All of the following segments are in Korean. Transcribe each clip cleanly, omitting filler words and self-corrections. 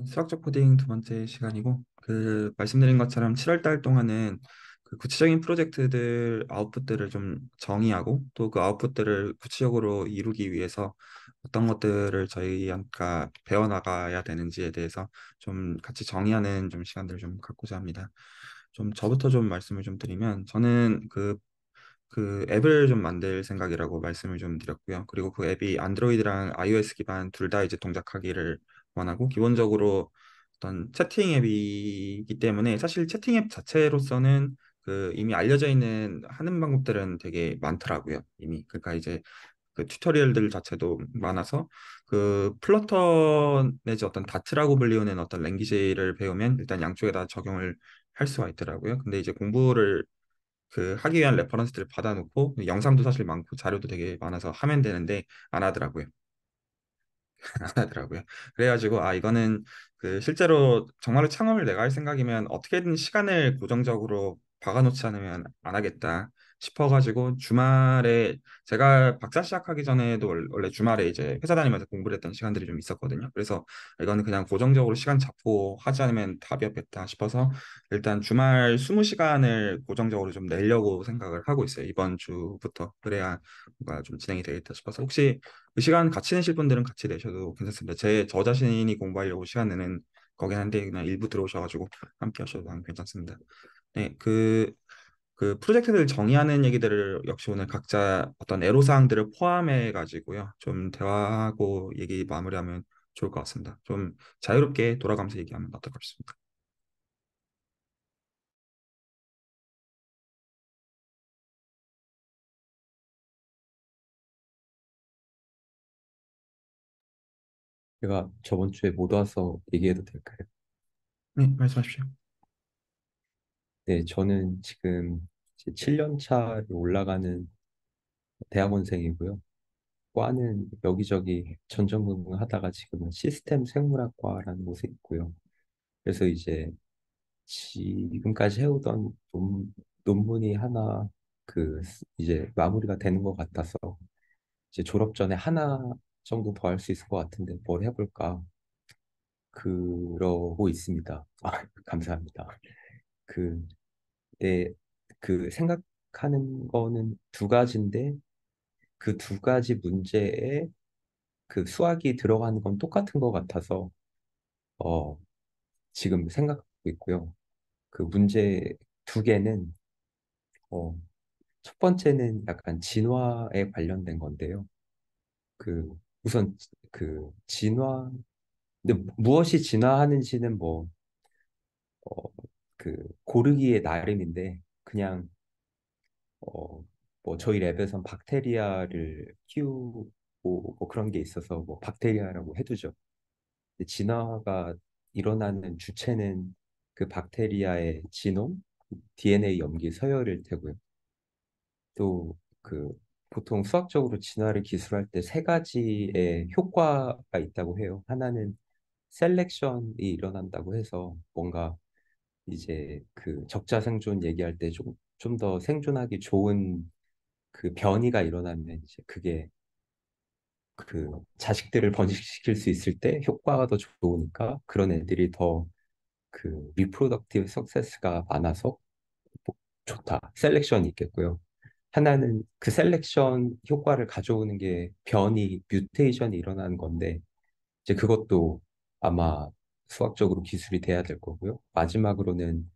수학적 코딩 두 번째 시간이고, 그 말씀드린 것처럼 7월 달 동안은 그 구체적인 프로젝트들 아웃풋들을 좀 정의하고, 또 그 아웃풋들을 구체적으로 이루기 위해서 어떤 것들을 저희가 배워나가야 되는지에 대해서 좀 같이 정의하는 좀 시간들을 좀 갖고자 합니다. 좀 저부터 좀 말씀을 좀 드리면, 저는 그 앱을 좀 만들 생각이라고 말씀을 좀 드렸고요. 그리고 그 앱이 안드로이드랑 iOS 기반 둘 다 이제 동작하기를 원하고, 기본적으로 어떤 채팅 앱이기 때문에 사실 채팅 앱 자체로서는 그 이미 알려져 있는 하는 방법들은 되게 많더라고요. 이미. 그러니까 이제 그 튜토리얼들 자체도 많아서 그 플러터 내지 어떤 다트라고 불리우는 어떤 랭귀지를 배우면 일단 양쪽에다 적용을 할 수가 있더라고요. 근데 이제 공부를 그 하기 위한 레퍼런스들을 받아놓고 영상도 사실 많고 자료도 되게 많아서 하면 되는데 안 하더라고요. 안 하더라고요. 그래가지고 아 이거는 그 실제로 정말로 창업을 내가 할 생각이면 어떻게든 시간을 고정적으로 박아놓지 않으면 안 하겠다 싶어가지고 주말에 제가 박사 시작하기 전에도 원래 주말에 이제 회사 다니면서 공부를 했던 시간들이 좀 있었거든요. 그래서 이거는 그냥 고정적으로 시간 잡고 하지 않으면 답이 없겠다 싶어서 일단 주말 20시간을 고정적으로 좀 내려고 생각을 하고 있어요. 이번 주부터. 그래야 뭔가 좀 진행이 되겠다 싶어서 혹시 그 시간 같이 내실 분들은 같이 내셔도 괜찮습니다. 저 자신이 공부하려고 시간 내는 거긴 한데 그냥 일부 들어오셔가지고 함께 하셔도 난 괜찮습니다. 네, 그 프로젝트를 정의하는 얘기들을 역시 오늘 각자 어떤 애로사항들을 포함해 가지고요. 좀 대화하고 얘기 마무리하면 좋을 것 같습니다. 좀 자유롭게 돌아가면서 얘기하면 어떨까 싶습니다. 제가 저번 주에 못 와서 얘기해도 될까요? 네, 말씀하십시오. 네, 저는 지금 7년 차에 올라가는 대학원생이고요. 과는 여기저기 전전긍긍하다가 지금은 시스템 생물학과라는 곳에 있고요. 그래서 이제 지금까지 해오던 논문이 하나 이제 마무리가 되는 것 같아서 이제 졸업 전에 하나 정도 더 할 수 있을 것 같은데 뭘 해볼까 그러고 있습니다. 아, 감사합니다. 그 네, 생각하는 거는 두 가지인데 그 두 가지 문제에 그 수학이 들어가는 건 똑같은 것 같아서 어, 지금 생각하고 있고요. 그 문제 두 개는 어, 첫 번째는 약간 진화에 관련된 건데요. 그 우선 그 진화 근데 무엇이 진화하는지는 어, 고르기의 나름인데 그냥 저희 랩에선 박테리아를 키우고 뭐 그런 게 있어서 뭐 박테리아라고 해두죠. 근데 진화가 일어나는 주체는 그 박테리아의 지놈, DNA 염기 서열일 테고요. 또 그 보통 수학적으로 진화를 기술할 때 세 가지의 효과가 있다고 해요. 하나는 셀렉션이 일어난다고 해서 뭔가 이제 그 적자생존 얘기할 때 좀 더 생존하기 좋은 그 변이가 일어나면 이제 그게 그 자식들을 번식시킬 수 있을 때 효과가 더 좋으니까 그런 애들이 더 그 리프로덕티브 석세스가 많아서 좋다. 셀렉션이 있겠고요. 하나는 그 셀렉션 효과를 가져오는 게 뮤테이션이 일어나는 건데 이제 그것도 아마 수학적으로 기술이 돼야 될 거고요. 마지막으로는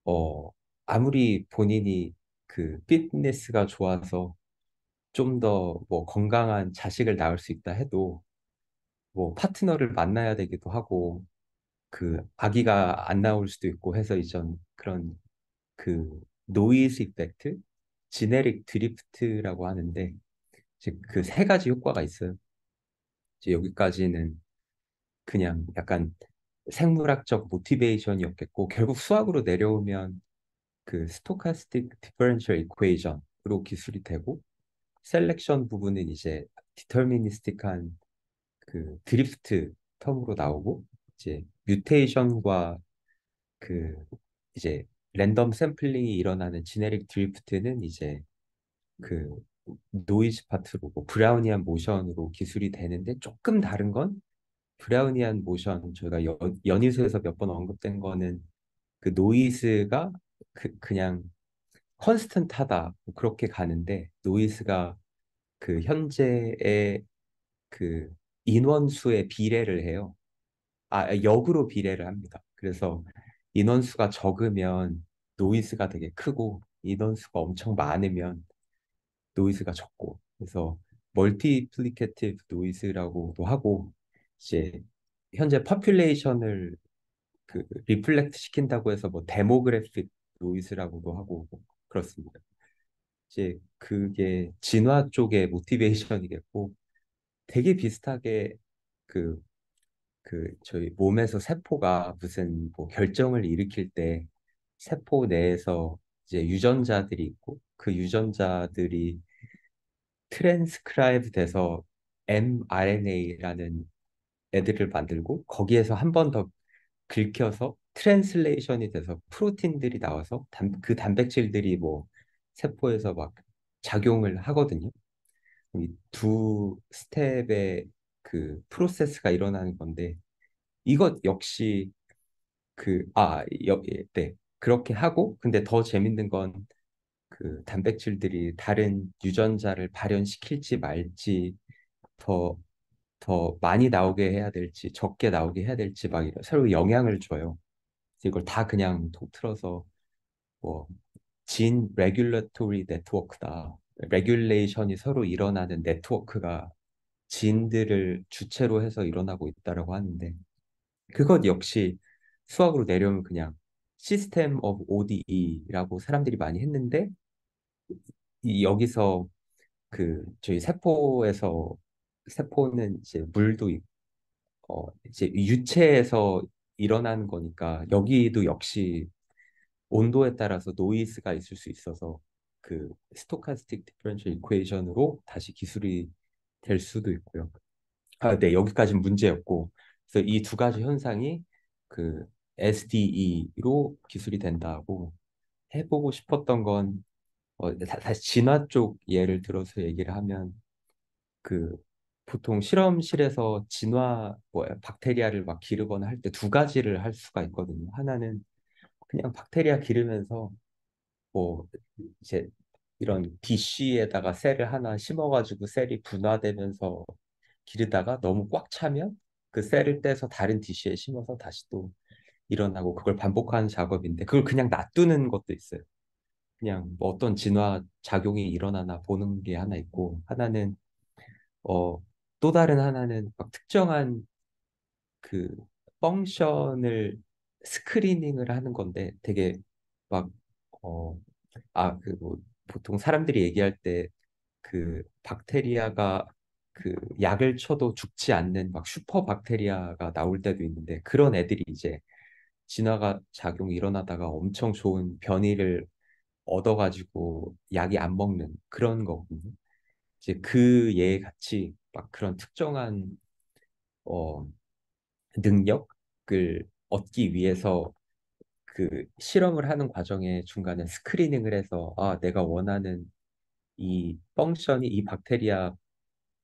어 아무리 본인이 그 피트니스가 좋아서 좀 더 뭐 건강한 자식을 낳을 수 있다 해도 뭐 파트너를 만나야 되기도 하고 그 아기가 안 나올 수도 있고 해서 이전 그런 그 노이즈 이펙트, 지네릭 드리프트라고 하는데 이제 그 세 가지 효과가 있어요. 이제 여기까지는 그냥 약간 생물학적 모티베이션이었겠고 결국 수학으로 내려오면 그 스토카스틱 디퍼런셜 이퀘이션으로 기술이 되고 셀렉션 부분은 이제 디터미니스틱한 그 드리프트 텀으로 나오고 이제 뮤테이션과 그 이제 랜덤 샘플링이 일어나는 지네릭 드리프트는 이제 그 노이즈 파트로 뭐 브라우니안 모션으로 기술이 되는데 조금 다른 건 브라우니안 모션 저희가 연이수에서 몇 번 언급된 거는 그 노이즈가 그냥 컨스턴트하다 뭐 그렇게 가는데 노이즈가 그 현재의 그 인원수의 비례를 해요. 역으로 비례를 합니다. 그래서 인원수가 적으면 노이즈가 되게 크고 인원수가 엄청 많으면 노이즈가 적고 그래서 멀티플리케이티브 노이즈라고도 하고 이제 현재 퍼퓰레이션을 그 리플렉트 시킨다고 해서 뭐 데모그래픽 노이즈라고도 하고 뭐 그렇습니다. 이제 그게 진화 쪽의 모티베이션이겠고 되게 비슷하게 그 저희 몸에서 세포가 무슨 뭐 결정을 일으킬 때 세포 내에서 이제 유전자들이 있고 그 유전자들이 트랜스크라이브 돼서 mRNA라는 애들을 만들고 거기에서 한 번 더 긁혀서 트랜슬레이션이 돼서 프로틴들이 나와서 그 단백질들이 뭐 세포에서 막 작용을 하거든요. 이 두 스텝의 그 프로세스가 일어나는 건데 이것 역시 네. 그렇게 하고 근데 더 재밌는 건 그 단백질들이 다른 유전자를 발현시킬지 말지 더 많이 나오게 해야 될지 적게 나오게 해야 될지 막 서로 영향을 줘요. 그래서 이걸 다 그냥 통틀어서 뭐 진 레귤러토리 네트워크다. 레귤레이션이 서로 일어나는 네트워크가 진들을 주체로 해서 일어나고 있다라고 하는데 그것 역시 수학으로 내려오면 그냥 시스템 오브 ODE라고 사람들이 많이 했는데 여기서 그 저희 세포에서 세포는 이제 물도 이제 유체에서 일어나는 거니까 여기도 역시 온도에 따라서 노이즈가 있을 수 있어서 그 스토카스틱 디퍼런셜 이퀘이션으로 다시 기술이 될 수도 있고요. 네, 여기까지는 문제였고 그래서 이 두 가지 현상이 그 SDE로 기술이 된다고 해보고 싶었던 건 다시 진화 쪽 예를 들어서 얘기를 하면 그 보통 실험실에서 진화 뭐 박테리아를 막 기르거나 할 때 두 가지를 할 수가 있거든요. 하나는 그냥 박테리아 기르면서 뭐 이제 이런 디쉬에다가 셀을 하나 심어가지고 셀이 분화되면서 기르다가 너무 꽉 차면 그 셀을 떼서 다른 디쉬에 심어서 다시 또 일어나고 그걸 반복하는 작업인데 그걸 그냥 놔두는 것도 있어요. 그냥 뭐 어떤 진화 작용이 일어나나 보는 게 하나 있고 하나는 어, 또 다른 하나는 막 특정한 그 펑션을 스크리닝을 하는 건데 되게 막 그 뭐 보통 사람들이 얘기할 때 그 박테리아가 그 약을 쳐도 죽지 않는 막 슈퍼 박테리아가 나올 때도 있는데 그런 애들이 이제 진화가 작용이 일어나다가 엄청 좋은 변이를 얻어가지고 약이 안 먹는 그런 거거든요. 이제 그 예 같이 막 그런 특정한 어, 능력을 얻기 위해서 그 실험을 하는 과정에 중간에 스크리닝을 해서 내가 원하는 이 펑션이 이 박테리아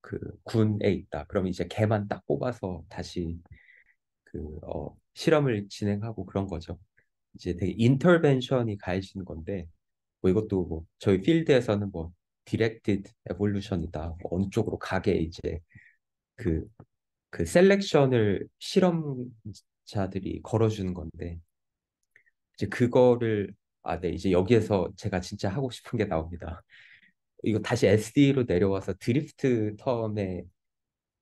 그 군에 있다. 그럼 이제 걔만 딱 뽑아서 다시 실험을 진행하고 그런 거죠. 이제 되게 인터벤션이 가해지는 건데 뭐 이것도 뭐 저희 필드에서는 뭐 디렉티드 에볼루션이다. 뭐 어느 쪽으로 가게 이제 그 셀렉션을 실험자들이 걸어주는 건데 이제 그거를 네 이제 여기에서 제가 진짜 하고 싶은 게 나옵니다. 이거 다시 SD로 내려와서 드리프트 텀의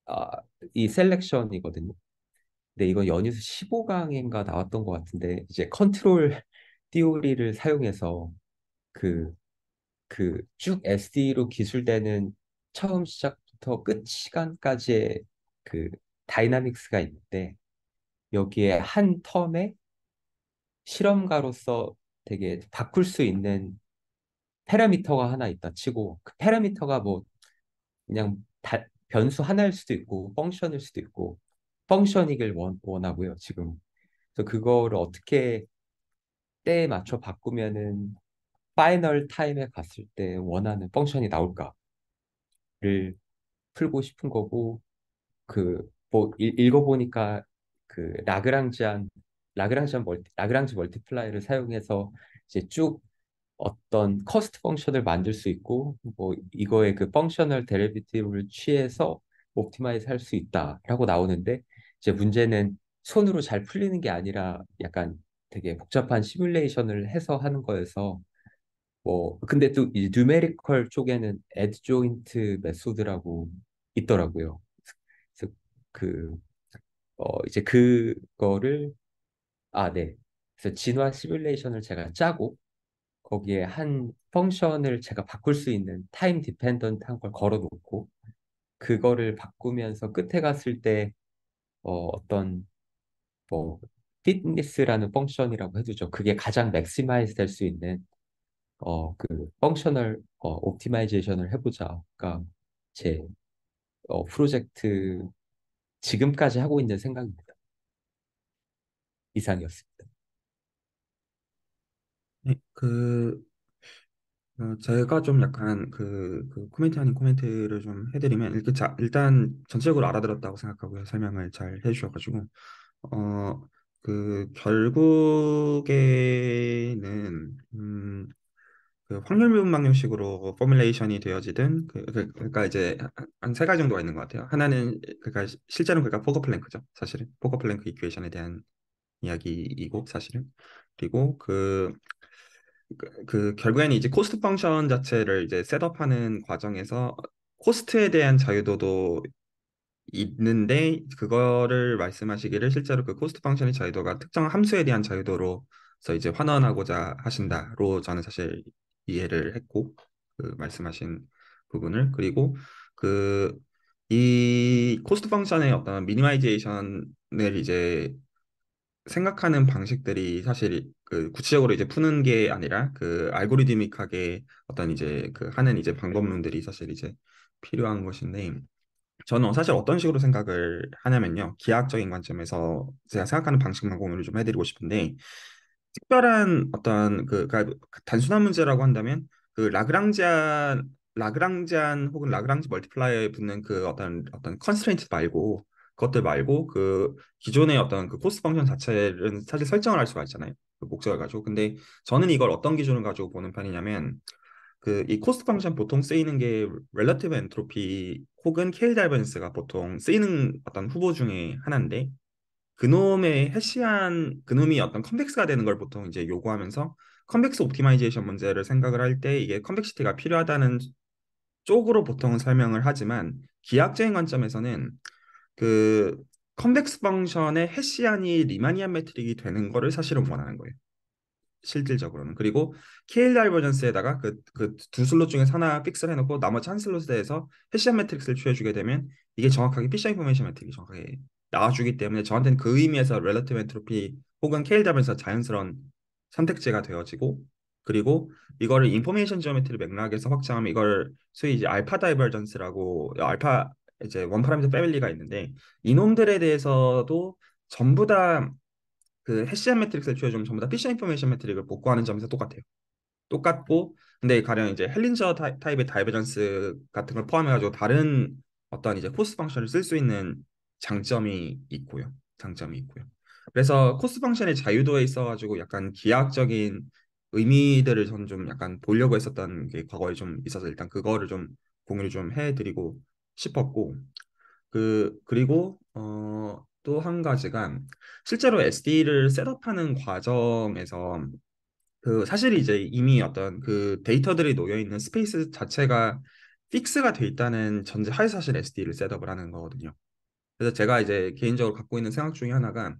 아, 이 셀렉션이거든요. 근데 이건 연유수 15강인가 나왔던 것 같은데 이제 컨트롤 띠오리를 사용해서 그 쭉 SD로 기술되는 처음 시작부터 끝 시간까지의 그 다이나믹스가 있는데 여기에 한 텀에 실험가로서 되게 바꿀 수 있는 파라미터가 하나 있다 치고 그 파라미터가 뭐 그냥 변수 하나일 수도 있고 펑션일 수도 있고 펑셔닝을 원하고요 지금 그래서 그거를 어떻게 때에 맞춰 바꾸면은 파이널 타임에 갔을 때 원하는 펑션이 나올까를 풀고 싶은 거고 뭐 읽어보니까 그 라그랑지 멀티플라이를 사용해서 이제 쭉 어떤 커스트 펑션을 만들 수 있고 뭐 이거의 그 펑셔널 데리베티브를 취해서 옵티마이즈 할 수 있다라고 나오는데 이제 문제는 손으로 잘 풀리는 게 아니라 약간 되게 복잡한 시뮬레이션을 해서 하는 거여서 뭐 근데 또 이 뉴메리컬 쪽에는 애드조인트 메소드라고 있더라고요. 그래서 그 이제 그거를 네. 그래서 진화 시뮬레이션을 제가 짜고 거기에 한 펑션을 제가 바꿀 수 있는 타임 디펜던트 한 걸 걸어 놓고 그거를 바꾸면서 끝에 갔을 때 어떤 뭐 fitness라는 펑션이라고 해두죠. 그게 가장 맥시마이즈 될 수 있는 그 펑셔널 옵티마이제이션을 해보자. 그러니까 제 프로젝트 지금까지 하고 있는 생각입니다. 이상이었습니다. 네, 제가 좀 약간 코멘트 아닌 코멘트를 좀 해드리면, 일단 전체적으로 알아들었다고 생각하고요. 설명을 잘 해주셔가지고, 어, 결국에는, 확률 미분 방정식으로 포뮬레이션이 되어지든, 그러니까 이제 한 세 가지 정도가 있는 것 같아요. 하나는, 그러니까 실제로는 그러니까 포거 플랭크죠. 사실은. 포거 플랭크 이퀘이션에 대한 이야기이고, 사실은. 그리고 결국에는 이제 코스트 펑션 자체를 이제 셋업하는 과정에서 코스트에 대한 자유도도 있는데, 그거를 말씀하시기를 실제로 그 코스트 펑션의 자유도가 특정 함수에 대한 자유도로서 이제 환원하고자 하신다로 저는 사실 이해를 했고, 그 말씀하신 부분을. 그리고 그 이 코스트 펑션의 어떤 미니마이제이션을 이제 생각하는 방식들이 사실 그 구체적으로 이제 푸는 게 아니라 그 알고리드믹하게 어떤 이제 그 하는 이제 방법론들이 사실 이제 필요한 것인데, 저는 사실 어떤 식으로 생각을 하냐면요. 기하학적인 관점에서 제가 생각하는 방식만 공유를 좀 해드리고 싶은데, 특별한 어떤 그러니까 단순한 문제라고 한다면 그 라그랑지안 혹은 라그랑지 멀티플라이어에 붙는 그 어떤 컨스트레인트 말고, 그것들 말고 그 기존의 어떤 그 코스트 펑션 자체는 사실 설정을 할 수가 있잖아요. 그 목적을 가지고. 근데 저는 이걸 어떤 기준을 가지고 보는 편이냐면, 이 코스트 펑션 보통 쓰이는 게 렐러티브 엔트로피 혹은 케일 다이버전스가 보통 쓰이는 어떤 후보 중에 하나인데, 그놈의 해시한 그놈이 어떤 컨벡스가 되는 걸 보통 이제 요구하면서 컨벡스 옵티마이제이션 문제를 생각을 할 때 이게 컨벡시티가 필요하다는 쪽으로 보통은 설명을 하지만, 기하학적인 관점에서는 그 컨벡스 펑션의 해시한이 리마니안 매트릭이 되는 거를 사실은 원하는 거예요. 실질적으로는. 그리고 KL 다이버전스에다가 그 두 슬롯 중에서 하나 픽스를 해놓고 나머지 한 슬롯에 대해서 해시한 매트릭스를 취해주게 되면 이게 정확하게 피셔 인포메이션 매트릭이 정확하게 나와주기 때문에, 저한테는 그 의미에서 렐러티브 엔트로피 혹은 KL 다이버전스가 자연스러운 선택지가 되어지고, 그리고 이거를 인포메이션 지오메트리 맥락에서 확장하면 이걸 소위 이제 알파 다이버전스라고, 알파 이제 원 파라미터 패밀리가 있는데, 이놈들에 대해서도 전부 다 그 해시안 매트릭스를 취해주면 전부 다 피셔 인포메이션 매트릭을 복구하는 점에서 똑같아요. 똑같고, 근데 가령 이제 헬린저 타입의 다이버전스 같은 걸 포함해가지고 다른 어떤 이제 코스트 펑션을 쓸 수 있는 장점이 있고요. 장점이 있고요. 그래서 코스트 펑션의 자유도에 있어가지고 약간 기하학적인 의미들을 저는 좀 약간 보려고 했었던 게 과거에 좀 있어서, 일단 그거를 좀 공유를 좀 해드리고 싶었고, 그리고 또 한 가지가 실제로 SD를 셋업하는 과정에서 사실 이제 이미 어떤 그 데이터들이 놓여 있는 스페이스 자체가 픽스가 돼 있다는 전제 하에 사실 SD를 셋업을 하는 거거든요. 그래서 제가 이제 개인적으로 갖고 있는 생각 중에 하나가,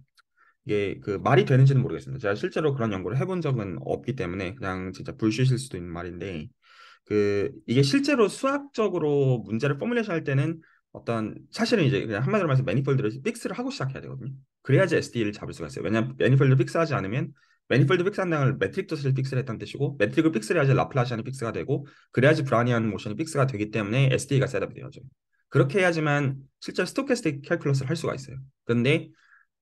이게 그 말이 되는지는 모르겠습니다. 제가 실제로 그런 연구를 해본 적은 없기 때문에 그냥 진짜 불쉬실 수도 있는 말인데, 이게 실제로 수학적으로 문제를 포뮬레이션 할 때는 어떤 사실은 이제 그냥 한마디로 말해서 매니폴드를 픽스를 하고 시작해야 되거든요. 그래야지 SD를 잡을 수가 있어요. 왜냐하면 매니폴드 픽스하지 않으면, 매니폴드 픽스한다는 걸 매트릭 도스를 픽스를 했다는 뜻이고, 매트릭을 픽스를 해야지 라플라시안이 픽스가 되고, 그래야지 브라우니안 모션이 픽스가 되기 때문에 SD가 셋업이 되어져요. 그렇게 해야지만 실제 스토캐스틱 캘큘러스를 할 수가 있어요. 근데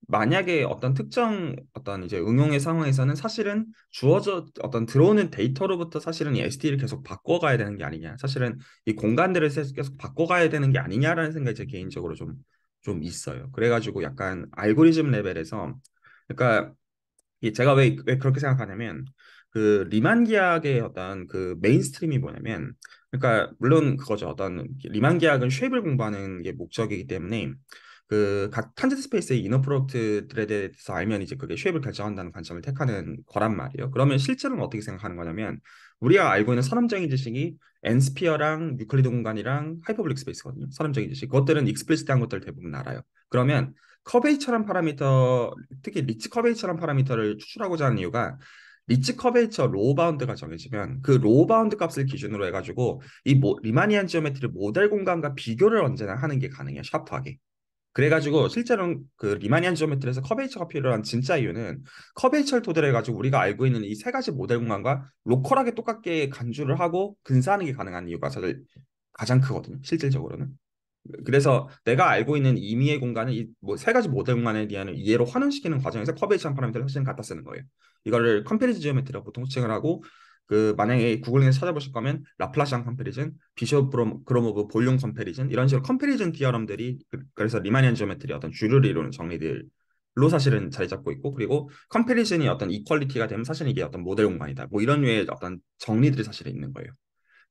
만약에 어떤 특정 어떤 이제 응용의 상황에서는 사실은 주어져 어떤 들어오는 데이터로부터 사실은 이 SD를 계속 바꿔가야 되는 게 아니냐, 사실은 이 공간들을 계속 바꿔가야 되는 게 아니냐라는 생각이 제 개인적으로 좀 좀 있어요. 그래가지고 약간 알고리즘 레벨에서 그러니까 이 제가 왜 그렇게 생각하냐면 그 리만 계약의 어떤 그 메인스트림이 뭐냐면 그러니까 물론 그거죠. 어떤 리만 계약은 쉐입을 공부하는 게 목적이기 때문에 그 각 탄젠트 스페이스의 이너 프로덕트들에 대해서 알면 이제 그게 쉐입을 결정한다는 관점을 택하는 거란 말이에요. 그러면 실제로는 어떻게 생각하는 거냐면 우리가 알고 있는 선험적인 지식이 엔스피어랑 유클리드 공간이랑 하이퍼블릭 스페이스거든요. 선험적인 지식. 그것들은 익스플리시트한 것들 대부분 알아요. 그러면 커베이처란 파라미터, 특히 리치 커베이처란 파라미터를 추출하고자 하는 이유가 리치 커베이처 로우 바운드가 정해지면 그 로우 바운드 값을 기준으로 해가지고 리마니안 지오메트리 모델 공간과 비교를 언제나 하는 게 가능해요. 샤프하게. 그래가지고 실제로는 그 리마니안 지오메트리에서 커베이처가 필요한 진짜 이유는 커베이처를 토대로 해가지고 우리가 알고 있는 이 세 가지 모델 공간과 로컬하게 똑같게 간주를 하고 근사하는 게 가능한 이유가 사실 가장 크거든요. 실질적으로는. 그래서 내가 알고 있는 임의의 공간을 이뭐세 가지 모델 공간에 대한 이해로 환원시키는 과정에서 커베이션 파라미터를 사실은 갖다 쓰는 거예요. 이거를 컴패리즌 지오메트리라고 보통 호칭을 하고 그 만약에 구글에서 찾아보실 거면 라플라시안 컴패리즌, 비숍 그로모브 볼륨 컴패리즌 이런 식으로 컴패리즌 디어럼들이 그래서 리마니안 지오메트리 어떤 주를 이루는 정리들로 사실은 자리 잡고 있고 그리고 컴패리즌이 어떤 이퀄리티가 되면 사실 이게 어떤 모델 공간이다. 뭐 이런 류의 어떤 정리들이 사실 있는 거예요.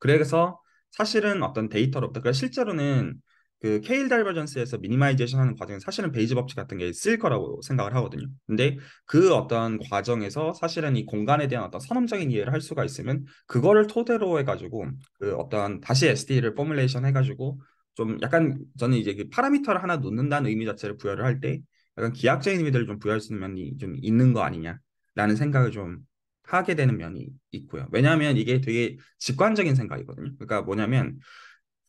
그래서 사실은 어떤 데이터로부터 그래서 실제로는 그 케일 다이버전스에서 미니마이제이션 하는 과정에 사실은 베이지 법칙 같은 게 쓸 거라고 생각을 하거든요. 근데 그 어떤 과정에서 사실은 이 공간에 대한 어떤 선험적인 이해를 할 수가 있으면 그거를 토대로 해가지고 그 어떤 다시 SD를 포뮬레이션 해가지고 좀 약간 저는 이제 그 파라미터를 하나 놓는다는 의미 자체를 부여를 할 때 약간 기하학적인 의미들을 좀 부여할 수 있는 면이 좀 있는 거 아니냐라는 생각을 좀 하게 되는 면이 있고요. 왜냐하면 이게 되게 직관적인 생각이거든요. 그러니까 뭐냐면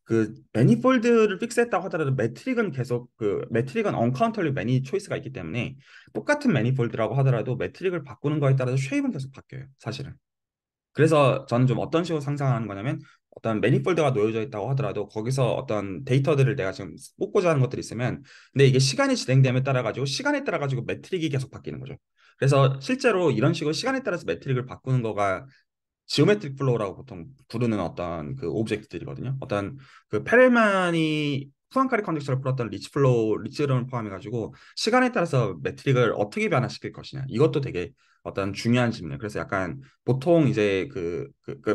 그 매니폴드를 픽스했다고 하더라도 매트릭은 계속 그 매트릭은 언카운터리 매니 초이스가 있기 때문에 똑같은 매니폴드라고 하더라도 매트릭을 바꾸는 거에 따라서 쉐입은 계속 바뀌어요. 사실은. 그래서 저는 좀 어떤 식으로 상상하는 거냐면 어떤 매니폴드가 놓여져 있다고 하더라도 거기서 어떤 데이터들을 내가 지금 뽑고자 하는 것들이 있으면 근데 이게 시간이 진행됨에 따라 가지고 시간에 따라 가지고 매트릭이 계속 바뀌는 거죠. 그래서 실제로 이런 식으로 시간에 따라서 매트릭을 바꾸는 거가 지오메트릭 플로우라고 보통 부르는 어떤 그 오브젝트들이거든요. 어떤 그 페렐만이 푸안카리 컨젝션을 풀었던 리치 플로우, 리치 흐름을 포함해가지고 시간에 따라서 매트릭을 어떻게 변화시킬 것이냐. 이것도 되게 어떤 중요한 질문이에요. 그래서 약간 보통 이제 그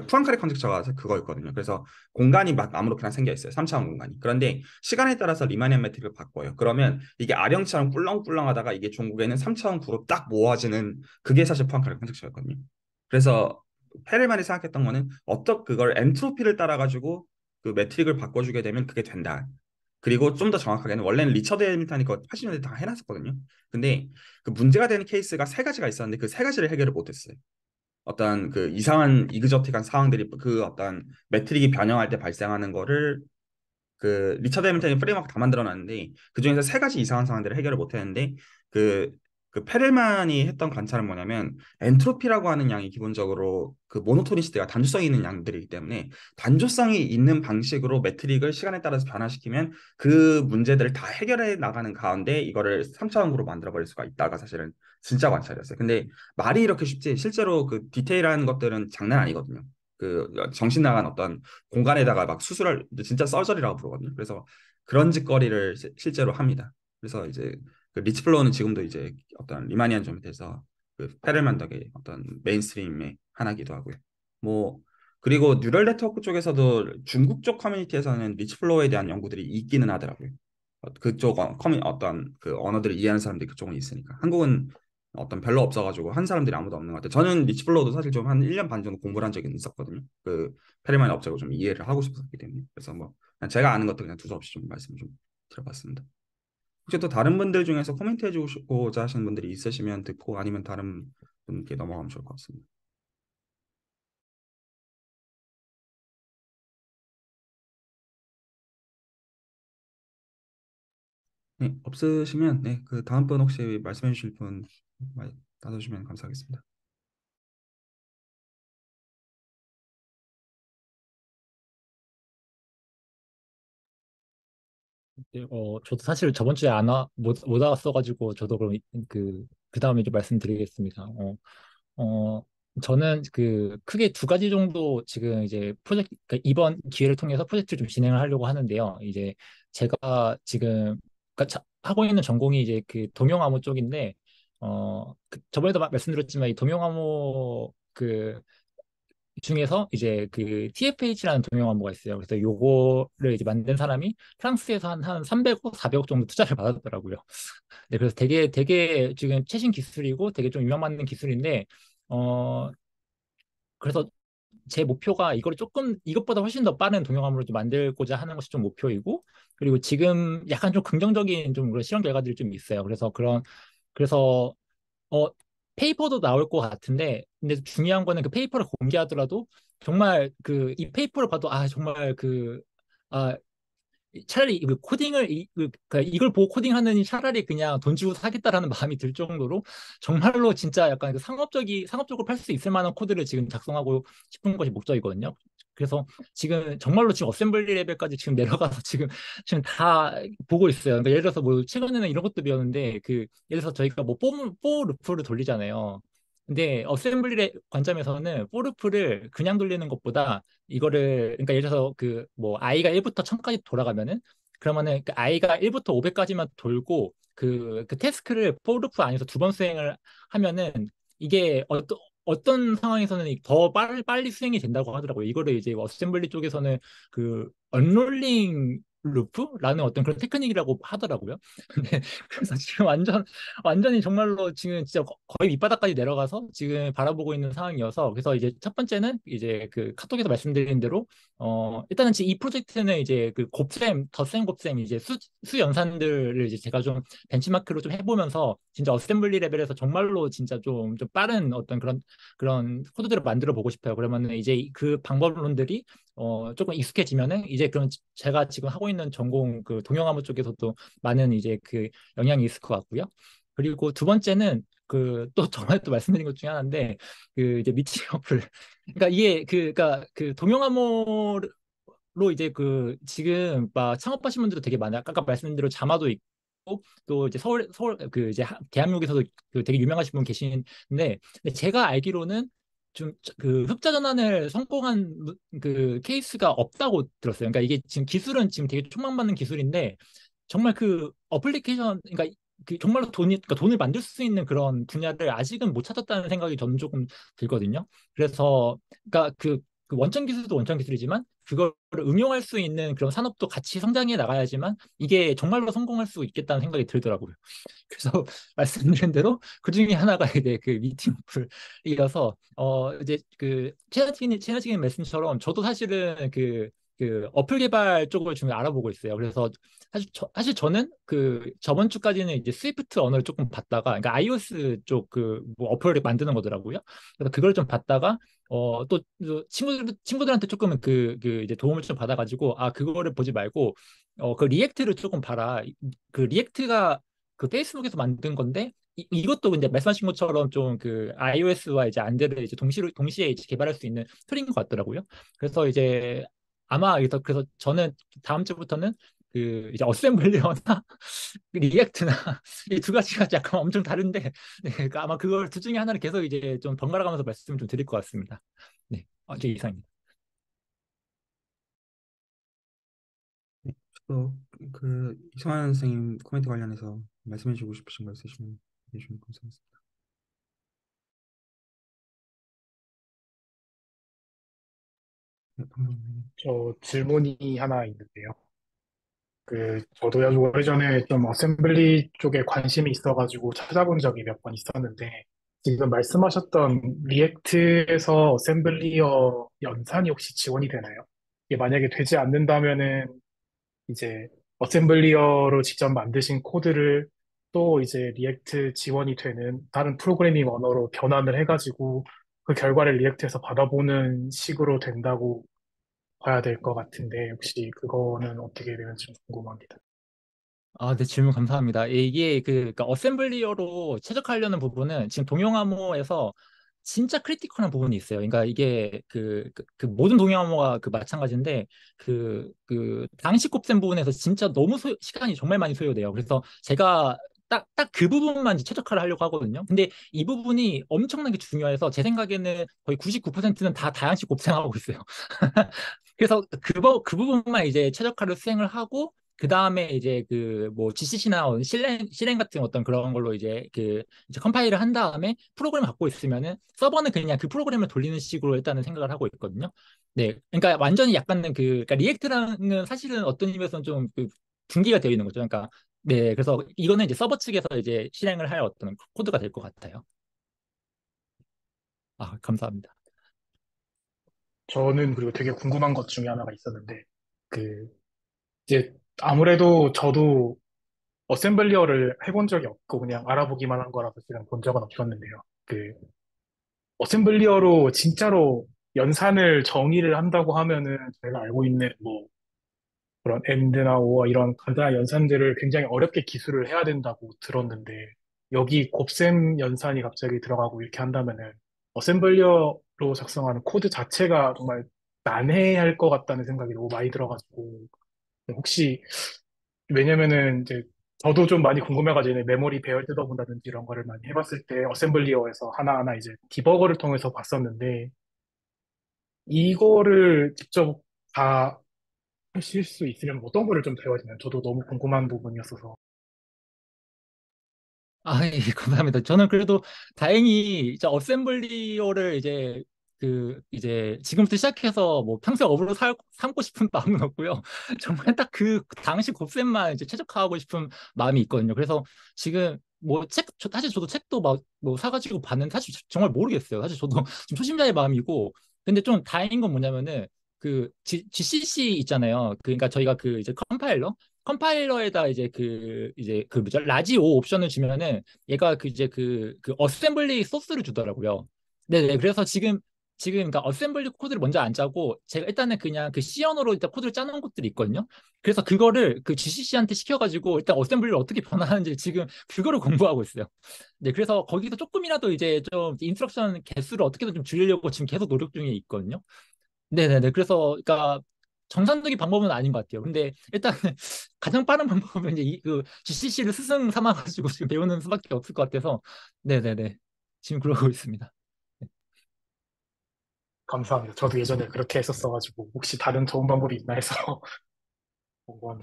푸안카리 컨젝처가 그거였거든요. 그래서 공간이 막 아무렇게나 생겨 있어요. 3차원 공간이. 그런데 시간에 따라서 리마니안 매트릭을 바꿔요. 그러면 이게 아령처럼 꿀렁꿀렁하다가 이게 종국에는 3차원 구로 딱 모아지는 그게 사실 푸안카리 컨젝처였거든요. 그래서 페렐만이 생각했던 거는 어떤 그걸 엔트로피를 따라 가지고 그 매트릭을 바꿔주게 되면 그게 된다. 그리고 좀 더 정확하게는 원래는 리처드 해밀턴이 그 80년대 다 해놨었거든요. 근데 그 문제가 되는 케이스가 세 가지가 있었는데 그 세 가지를 해결을 못했어요. 어떤 그 이상한 이그저틱한 상황들이 그 어떤 매트릭이 변형할 때 발생하는 거를 그 리처드 해밀턴이 프레임워크 다 만들어놨는데 그 중에서 세 가지 이상한 상황들을 해결을 못했는데 그 페렐만이 했던 관찰은 뭐냐면 엔트로피라고 하는 양이 기본적으로 그 모노토니시티가 단조성이 있는 양들이기 때문에 단조성이 있는 방식으로 매트릭을 시간에 따라서 변화시키면 그 문제들을 다 해결해 나가는 가운데 이거를 3차원으로 만들어 버릴 수가 있다가 사실은 진짜 관찰이었어요. 근데 말이 이렇게 쉽지 실제로 그 디테일한 것들은 장난 아니거든요. 그 정신 나간 어떤 공간에다가 막 수술을 진짜 서저리라고 부르거든요. 그래서 그런 짓거리를 실제로 합니다. 그래서 이제 그 리치 플로우는 지금도 이제 어떤 리마니안 점에 대해서 그 페렐만덕의 어떤 메인스트림의 하나기도 하고요. 뭐 그리고 뉴럴 네트워크 쪽에서도 중국 쪽 커뮤니티에서는 리치 플로우에 대한 연구들이 있기는 하더라고요. 그쪽 어떤 그 언어들을 이해하는 사람들이 그쪽은 있으니까 한국은 어떤 별로 없어가지고 한 사람들이 아무도 없는 것 같아요. 저는 리치 플로우도 사실 좀 한 1년 반 정도 공부를 한 적이 있었거든요. 그 페르만의 업적을 좀 이해를 하고 싶었기 때문에. 그래서 뭐 그냥 제가 아는 것도 그냥 두서없이 좀 말씀 좀 드려봤습니다. 혹시 또 다른 분들 중에서 코멘트 해주고자 하시는 분들이 있으시면 듣고 아니면 다른 분께 넘어가면 좋을 것 같습니다. 네, 없으시면 네, 그 다음 분 혹시 말씀해 주실 분 나눠주시면 감사하겠습니다. 네, 저도 사실 저번 주에 못 왔어가지고, 저도 그럼 그 다음에 좀 말씀드리겠습니다. 저는 크게 두 가지 정도 지금 이제 그러니까 이번 기회를 통해서 프로젝트를 좀 진행을 하려고 하는데요. 이제 제가 지금 그러니까 하고 있는 전공이 이제 그 동용암호 쪽인데 저번에도 말씀드렸지만 이 동용암호 그 중에서 이제 그 TFH라는 동용암호가 있어요. 그래서 요거를 이제 만든 사람이 프랑스에서 한 300억, 400억 정도 투자를 받았더라고요. 네, 그래서 되게 지금 최신 기술이고 되게 좀 유명한 기술인데 어 그래서 제 목표가 이걸 조금 이것보다 훨씬 더 빠른 동영암으로 좀 만들고자 하는 것이 좀 목표이고, 그리고 지금 약간 좀 긍정적인 좀 그런 실험 결과들이 좀 있어요. 그래서 어 페이퍼도 나올 것 같은데, 근데 중요한 거는 그 페이퍼를 공개하더라도 정말 그 이 페이퍼를 봐도 아 정말 아 차라리 그 코딩을 그러니까 이걸 보고 코딩하느니 차라리 그냥 돈 주고 사겠다라는 마음이 들 정도로 정말로 진짜 약간 그 상업적으로 팔 수 있을 만한 코드를 지금 작성하고 싶은 것이 목적이거든요. 그래서 지금 정말로 지금 어셈블리 레벨까지 지금 내려가서 지금 다 보고 있어요. 그러니까 예를 들어서 뭐 최근에는 이런 것도 배웠는데 그 예를 들어서 저희가 뭐 for 루프를 돌리잖아요. 근데 어셈블리 관점에서는 for 루프를 그냥 돌리는 것보다 이거를 그러니까 예를 들어서 그 뭐 i가 1부터 1000까지 돌아가면은 그러면은 그 i가 1부터 500까지만 돌고 그 태스크를 for 루프 안에서 두 번 수행을 하면은 이게 어떤 상황에서는 더 빨리 수행이 된다고 하더라고요. 이거를 이제 어셈블리 쪽에서는 그 언롤링 루프라는 어떤 그런 테크닉이라고 하더라고요. 근데 그래서 지금 완전히 정말로 지금 진짜 거의 밑바닥까지 내려가서 지금 바라보고 있는 상황이어서, 그래서 이제 첫 번째는 이제 그 카톡에서 말씀드린 대로 일단은 지금 이 프로젝트는 이제 그 곱셈 덧셈 곱셈 이제 수 연산들을 이제 제가 좀 벤치마크로 좀 해보면서 진짜 어셈블리 레벨에서 정말로 진짜 좀 빠른 어떤 그런 코드들을 만들어 보고 싶어요. 그러면은 이제 그 방법론들이 조금 익숙해지면은 이제 그럼 제가 지금 하고 있는 전공 그 동영암호 쪽에서도 많은 이제 그 영향이 있을 것 같고요. 그리고 두 번째는 그 또 전에 또 말씀드린 것 중에 하나인데 그 이제 미팅 어플. 그러니까 이게 그러니까 그 동영암호로 이제 그 지금 막 창업하신 분들도 되게 많아요. 아까 말씀드린 대로 자마도 있고 또 이제 서울 그 이제 대한민국에서도 그 되게 유명하신 분 계시는데, 근데 제가 알기로는 좀 그 흑자 전환을 성공한 그 케이스가 없다고 들었어요. 그러니까 이게 지금 기술은 지금 되게 촉망받는 기술인데 정말 그 어플리케이션, 그러니까 그 정말로 그러니까 돈을 만들 수 있는 그런 분야를 아직은 못 찾았다는 생각이 저는 조금 들거든요. 그래서 그러니까 그 원천 기술도 원천 기술이지만 그걸 응용할 수 있는 그런 산업도 같이 성장해 나가야지만 이게 정말로 성공할 수 있겠다는 생각이 들더라고요. 그래서 말씀드린 대로 그 중에 하나가 이제 그 미팅 어플이어서 이제 그 채나치긴 말씀처럼 저도 사실은 그 어플 개발 쪽을 좀 알아보고 있어요. 그래서 사실 저는 그 저번 주까지는 이제 스위프트 언어를 조금 봤다가, 그러니까 iOS 쪽 그 뭐 어플을 만드는 거더라고요. 그래서 그걸 좀 봤다가 또 친구들한테 조금 그 이제 도움을 좀 받아가지고 아 그거를 보지 말고 그 리액트를 조금 봐라. 그 리액트가 그 페이스북에서 만든 건데 이것도 근데 말씀하신 것처럼 좀 그 iOS와 이제 안드로이드 이제 동시에 이제 개발할 수 있는 툴인 것 같더라고요. 그래서 이제 아마 그래서 저는 다음 주부터는 그 이제 어셈블리어나 리액트나 이 두 가지가 약간 엄청 다른데 네, 그러니까 아마 그걸 둘 중에 하나를 계속 이제 좀 번갈아 가면서 말씀을 좀 드릴 것 같습니다. 네, 제 이상입니다. 네, 또 그 이성환 선생님 코멘트 관련해서 말씀해주고 싶으신 거 있으시면 해주시면 감사하겠습니다. 네, 한번. 저 질문이 하나 있는데요. 저도 오래전에 좀 어셈블리 쪽에 관심이 있어가지고 찾아본 적이 몇 번 있었는데, 지금 말씀하셨던 리액트에서 어셈블리어 연산이 혹시 지원이 되나요? 이게 만약에 되지 않는다면은 이제 어셈블리어로 직접 만드신 코드를 또 이제 리액트 지원이 되는 다른 프로그래밍 언어로 변환을 해가지고 그 결과를 리액트에서 받아보는 식으로 된다고 봐야 될 것 같은데 혹시 그거는 어떻게 되는지 좀 궁금합니다. 네, 질문 감사합니다. 이게 그러니까 어셈블리어로 최적화하려는 부분은 지금 동용암호에서 진짜 크리티컬한 부분이 있어요. 그러니까 이게 그 모든 동용암호가 그 마찬가지인데 그 당시 곱셈 부분에서 진짜 너무 시간이 정말 많이 소요돼요. 그래서 제가 딱 그 부분만 이제 최적화를 하려고 하거든요. 근데 이 부분이 엄청나게 중요해서 제 생각에는 거의 99%는 다 다양식 곱셈하고 있어요. 그래서 그 부분만 이제 최적화를 수행을 하고 그 다음에 이제 그 뭐 GCC나 실행 같은 어떤 그런 걸로 이제 컴파일을 한 다음에 프로그램을 갖고 있으면은 서버는 그냥 그 프로그램을 돌리는 식으로 일단은 생각을 하고 있거든요. 네, 그러니까 완전히 약간은 그러니까 리액트랑은 사실은 어떤 의미에서는 좀그 분기가 되어 있는 거죠. 그러니까 네, 그래서 이거는 이제 서버 측에서 이제 실행을 할 어떤 코드가 될 것 같아요. 아, 감사합니다. 저는 그리고 되게 궁금한 것 중에 하나가 있었는데, 그, 이제 아무래도 저도 어셈블리어를 해본 적이 없고 그냥 알아보기만 한 거라서 지금 본 적은 없었는데요. 그, 어셈블리어로 진짜로 연산을 정의를 한다고 하면은 제가 알고 있는 뭐 그런 엔드나 오어 이런 간단한 연산들을 굉장히 어렵게 기술을 해야 된다고 들었는데 여기 곱셈 연산이 갑자기 들어가고 이렇게 한다면은 어셈블리어로 작성하는 코드 자체가 정말 난해할 것 같다는 생각이 너무 많이 들어가지고 혹시 왜냐면은 이제 저도 좀 많이 궁금해가지고 메모리 배열 뜯어본다든지 이런 거를 많이 해봤을 때 어셈블리어에서 하나하나 이제 디버거를 통해서 봤었는데 이거를 직접 다 하실 수 있으면 어떤 거를 좀 배워야 되나요? 저도 너무 궁금한 부분이었어서. 아, 예, 감사합니다. 저는 그래도 다행히 이제 어셈블리어를 이제 지금부터 시작해서 뭐 평생 업으로 삼고 싶은 마음은 없고요. 정말 딱 그 당시 곱셈만 이제 최적화하고 싶은 마음이 있거든요. 그래서 지금 뭐 사실 저도 책도 막 뭐 사가지고 봤는데 사실 정말 모르겠어요. 사실 저도 좀 초심자의 마음이고. 근데 좀 다행인 건 뭐냐면은 그 GCC 있잖아요. 그러니까 저희가 그 이제 컴파일러에다 이제 그 뭐죠? 라지 O 옵션을 주면은 얘가 그 어셈블리 소스를 주더라고요. 네네. 그래서 지금 그러니까 어셈블리 코드를 먼저 안 짜고 제가 일단은 그냥 그 C 언어로 일단 코드를 짜놓은 것들이 있거든요. 그래서 그거를 그 GCC한테 시켜가지고 일단 어셈블리를 어떻게 변환하는지 지금 그거를 공부하고 있어요. 네. 그래서 거기서 조금이라도 이제 좀 인스트럭션 개수를 어떻게든 좀 줄이려고 지금 계속 노력 중에 있거든요. 네네네. 그래서, 그러니까, 정상적인 방법은 아닌 것 같아요. 근데 일단 가장 빠른 방법은 이제 그 GCC를 스승 삼아가지고 지금 배우는 수밖에 없을 것 같아서, 네네네. 지금 그러고 있습니다. 감사합니다. 저도 예전에 그렇게 했었어가지고 혹시 다른 좋은 방법이 있나 해서 한번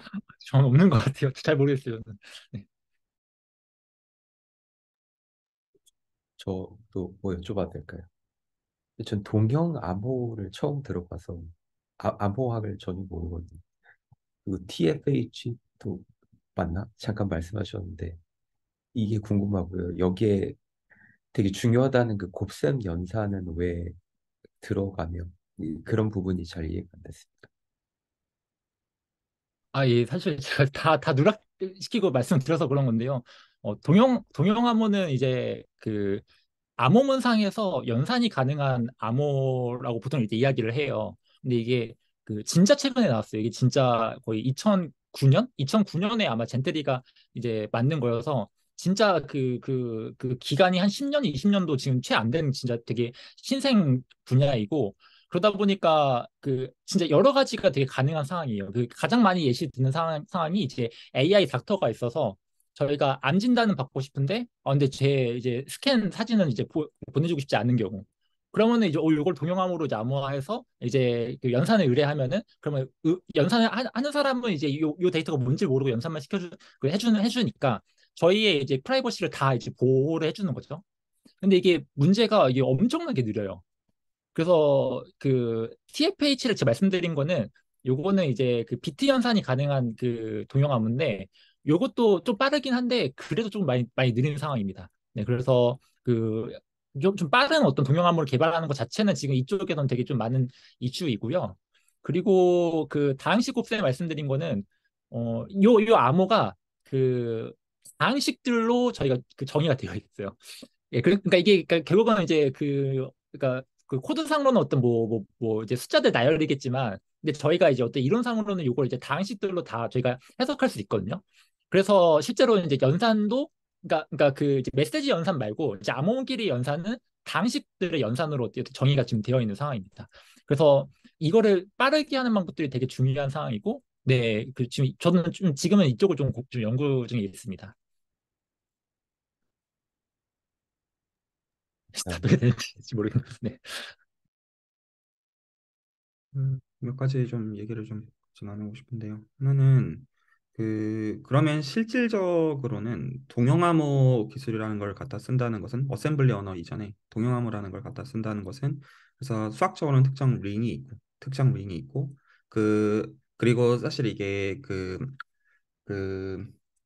저는 없는 것 같아요. 잘 모르겠어요. 저는. 네. 저도 뭐 여쭤봐도 될까요? 전 동형 암호를 처음 들어봐서 암호학을 전혀 모르거든요. 그리고 TFH도 맞나? 잠깐 말씀하셨는데 이게 궁금하고요. 여기에 되게 중요하다는 그 곱셈 연산은 왜 들어가며 그런 부분이 잘 이해가 안 됐습니다. 아, 예, 사실 제가 다 누락시키고 말씀드려서 그런 건데요. 동형 암호는 이제 그 암호문상에서 연산이 가능한 암호라고 보통 이제 이야기를 해요. 근데 이게 그 진짜 최근에 나왔어요. 이게 진짜 거의 2009년? 2009년에 아마 젠테리가 이제 만든 거여서 진짜 그 기간이 한 10년, 20년도 지금 채 안 되는 진짜 되게 신생 분야이고 그러다 보니까 그 진짜 여러 가지가 되게 가능한 상황이에요. 그 가장 많이 예시 드는 상황이 이제 AI 닥터가 있어서 저희가 암 진단은 받고 싶은데, 근데 제 이제 스캔 사진은 이제 보내주고 싶지 않은 경우. 그러면은 이제 이걸 동영암으로 이제 암호화해서 이제 그 연산을 의뢰하면은 그러면 연산을 하는 사람은 이제 요 데이터가 뭔지 모르고 연산만 해주니까 저희의 이제 프라이버시를 다 이제 보호를 해주는 거죠. 근데 이게 문제가 이게 엄청나게 느려요. 그래서 그 TFH를 제가 말씀드린 거는 요거는 이제 그 비트 연산이 가능한 그 동영암인데 요것도 좀 빠르긴 한데 그래도 좀 많이 느린 상황입니다. 네, 그래서 그 좀 빠른 어떤 동영암을 개발하는 것 자체는 지금 이쪽에서는 되게 좀 많은 이슈이고요. 그리고 그 다항식 곱셈 말씀드린 거는 요 암호가 그 다항식들로 저희가 그 정의가 되어 있어요. 예, 그러니까 이게 그러니까 결국은 이제 그러니까 그 코드상으로는 어떤 뭐 이제 숫자들 나열이겠지만, 근데 저희가 이제 어떤 이론상으로는 이걸 이제 다항식들로 다 저희가 해석할 수 있거든요. 그래서 실제로 이제 연산도 그러니까 그 이제 메시지 연산 말고 이제 암호끼리 연산은 다항식들의 연산으로 어떻게 정의가 지금 되어 있는 상황입니다. 그래서 이거를 빠르게 하는 방법들이 되게 중요한 상황이고, 네, 그 지금 저는 좀 지금은 이쪽을 좀 연구 중에 있습니다. 답변이 되는지 모르겠는데. 몇 가지 좀 얘기를 좀 나누고 싶은데요. 하나는 그러면 실질적으로는 동영암호 기술이라는 걸 갖다 쓴다는 것은 어셈블리 언어 이전에 동영암호라는 걸 갖다 쓴다는 것은 그래서 수학적으로는 특정 링이 있고 그리고 사실 이게 그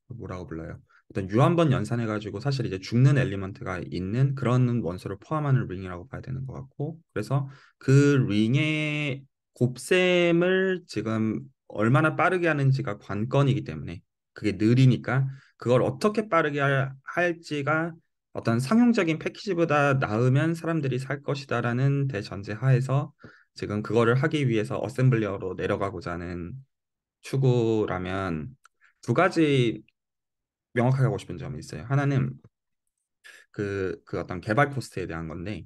뭐라고 불러요? 어떤 유한번 연산해가지고 사실 이제 죽는 엘리먼트가 있는 그런 원소를 포함하는 링이라고 봐야 되는 것 같고 그래서 그 링의 곱셈을 지금 얼마나 빠르게 하는지가 관건이기 때문에 그게 느리니까 그걸 어떻게 빠르게 할지가 어떤 상용적인 패키지보다 나으면 사람들이 살 것이다라는 대전제 하에서 지금 그거를 하기 위해서 어셈블리어로 내려가고자 하는 추구라면 두 가지 명확하게 하고 싶은 점이 있어요. 하나는 그 어떤 개발 코스트에 대한 건데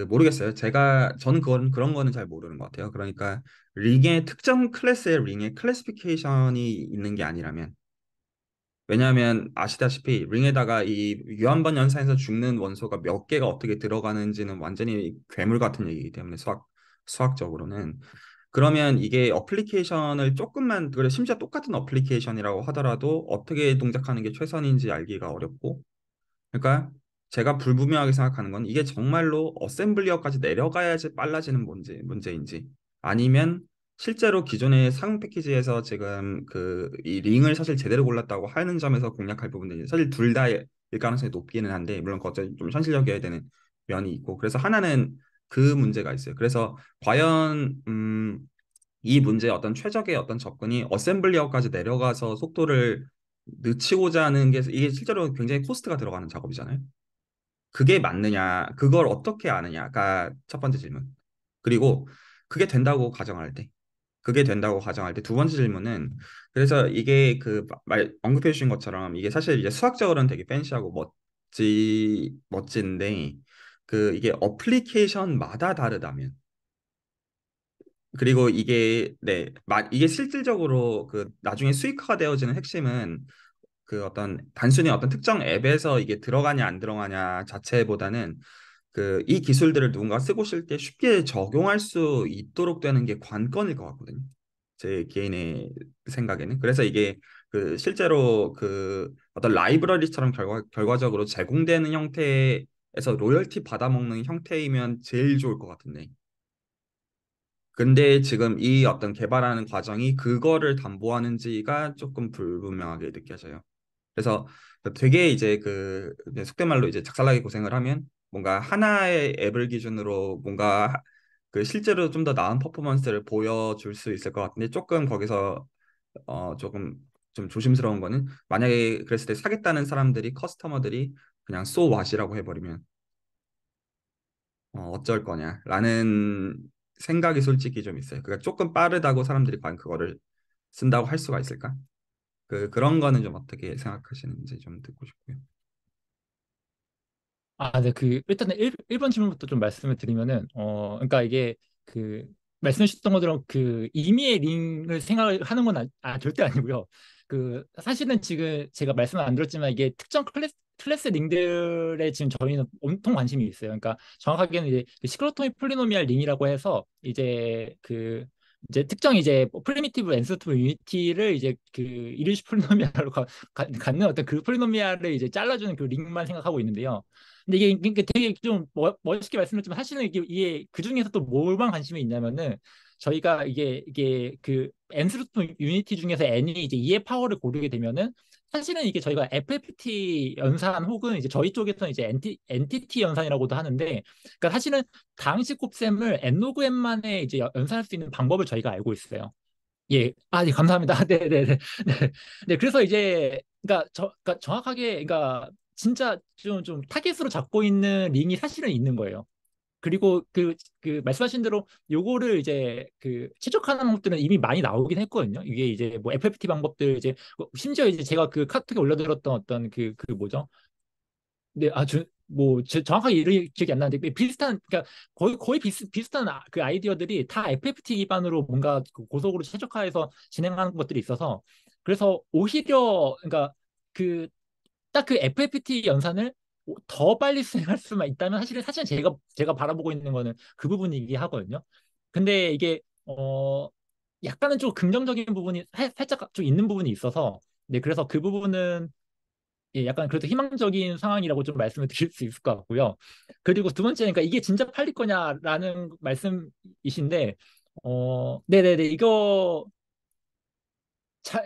모르겠어요. 저는 그런 거는 잘 모르는 것 같아요. 그러니까 링의 특정 클래스의 링의 클래시피케이션이 있는 게 아니라면 왜냐하면 아시다시피 링에다가 이 유한번 연산에서 죽는 원소가 몇 개가 어떻게 들어가는지는 완전히 괴물 같은 얘기이기 때문에 수학적으로는 그러면 이게 어플리케이션을 조금만 그래 심지어 똑같은 어플리케이션이라고 하더라도 어떻게 동작하는 게 최선인지 알기가 어렵고 그러니까 제가 불분명하게 생각하는 건 이게 정말로 어셈블리어까지 내려가야지 빨라지는 문제인지 아니면 실제로 기존의 상용 패키지에서 지금 이 링을 사실 제대로 골랐다고 하는 점에서 공략할 부분들이 사실 둘 다일 가능성이 높기는 한데 물론 그것도 좀 현실적이어야 되는 면이 있고 그래서 하나는 그 문제가 있어요. 그래서 과연 이 문제의 어떤 최적의 어떤 접근이 어셈블리어까지 내려가서 속도를 늦추고자 하는 게 이게 실제로 굉장히 코스트가 들어가는 작업이잖아요. 그게 맞느냐, 그걸 어떻게 아느냐가 첫 번째 질문. 그리고 그게 된다고 가정할 때, 두 번째 질문은 그래서 이게 언급해 주신 것처럼 이게 사실 이제 수학적으로는 되게 팬시하고 멋진데 이게 어플리케이션마다 다르다면 그리고 이게 실질적으로 나중에 수익화가 되어지는 핵심은 어떤 단순히 어떤 특정 앱에서 이게 들어가냐 안 들어가냐 자체보다는 이 기술들을 누군가 쓰고 싶을 때 쉽게 적용할 수 있도록 되는 게 관건일 것 같거든요. 제 개인의 생각에는. 그래서 이게 실제로 어떤 라이브러리처럼 결과적으로 제공되는 형태에서 로열티 받아먹는 형태이면 제일 좋을 것 같은데. 근데 지금 이 어떤 개발하는 과정이 그거를 담보하는지가 조금 불분명하게 느껴져요. 그래서 되게 이제 속된 말로 이제 작살나게 고생을 하면 뭔가 하나의 앱을 기준으로 뭔가 실제로 좀 더 나은 퍼포먼스를 보여줄 수 있을 것 같은데 조금 거기서 조금 좀 조심스러운 거는 만약에 그랬을 때 사겠다는 사람들이 커스터머들이 그냥 so what이라고 해버리면 어쩔 거냐라는 생각이 솔직히 좀 있어요. 그러니까 조금 빠르다고 사람들이 과연 그거를 쓴다고 할 수가 있을까? 그런 거는 좀 어떻게 생각하시는지 좀 듣고 싶고요. 네, 일단은 1번 질문부터 좀 말씀을 드리면은, 그러니까 이게 그, 말씀해 주셨던 것처럼 임의의 링을 생각하는 건 절대 아니고요. 사실은 지금 제가 말씀을 안 드렸지만 이게 특정 클래스 링들에 지금 저희는 온통 관심이 있어요. 그러니까 정확하게는 이제 시크로토미 폴리노미알 링이라고 해서 이제 특정 이제 프리미티브 엔서투브 유니티를 이제 이르시 폴리노미알로 갖는 어떤 그 폴리노미알을 이제 잘라주는 그 링만 생각하고 있는데요. 근데 이게 되게 좀 멋있게 말씀드렸지만 사실은 이게 그 중에서 또 뭐만 관심이 있냐면은 저희가 이게 n스루트 유니티 중에서 n이 이제 2의 파워를 고르게 되면은 사실은 이게 저희가 FFT 연산 혹은 이제 저희 쪽에서는 이제 엔티티 연산이라고도 하는데 그러니까 사실은 다항식 곱셈을 n 로그 n만에 이제 연산할 수 있는 방법을 저희가 알고 있어요. 예, 네, 감사합니다. 네, 네, 네, 네. 네, 그래서 이제, 그러니까 정확하게, 그러니까 진짜 좀 타겟으로 잡고 있는 링이 사실은 있는 거예요. 그리고 말씀하신 대로 요거를 이제 최적화하는 것들은 이미 많이 나오긴 했거든요. 이게 이제 뭐 FFT 방법들 이제 심지어 이제 제가 카톡에 올려드렸던 어떤 뭐죠? 네, 정확하게 이름이 기억이 안 나는데, 그러니까 거의 비슷한 그 아이디어들이 다 FFT 기반으로 뭔가 고속으로 최적화해서 진행하는 것들이 있어서, 그래서 오히려, 그러니까 딱 FFT 연산을 더 빨리 수행할 수만 있다면 사실은 제가 바라보고 있는 거는 그 부분이긴 하거든요. 근데 이게, 약간은 좀 긍정적인 부분이 살짝 좀 있는 부분이 있어서 네, 그래서 그 부분은 예, 약간 그래도 희망적인 상황이라고 좀 말씀을 드릴 수 있을 것 같고요. 그리고 두 번째는 그러니까 이게 진짜 팔릴 거냐라는 말씀이신데, 네네네,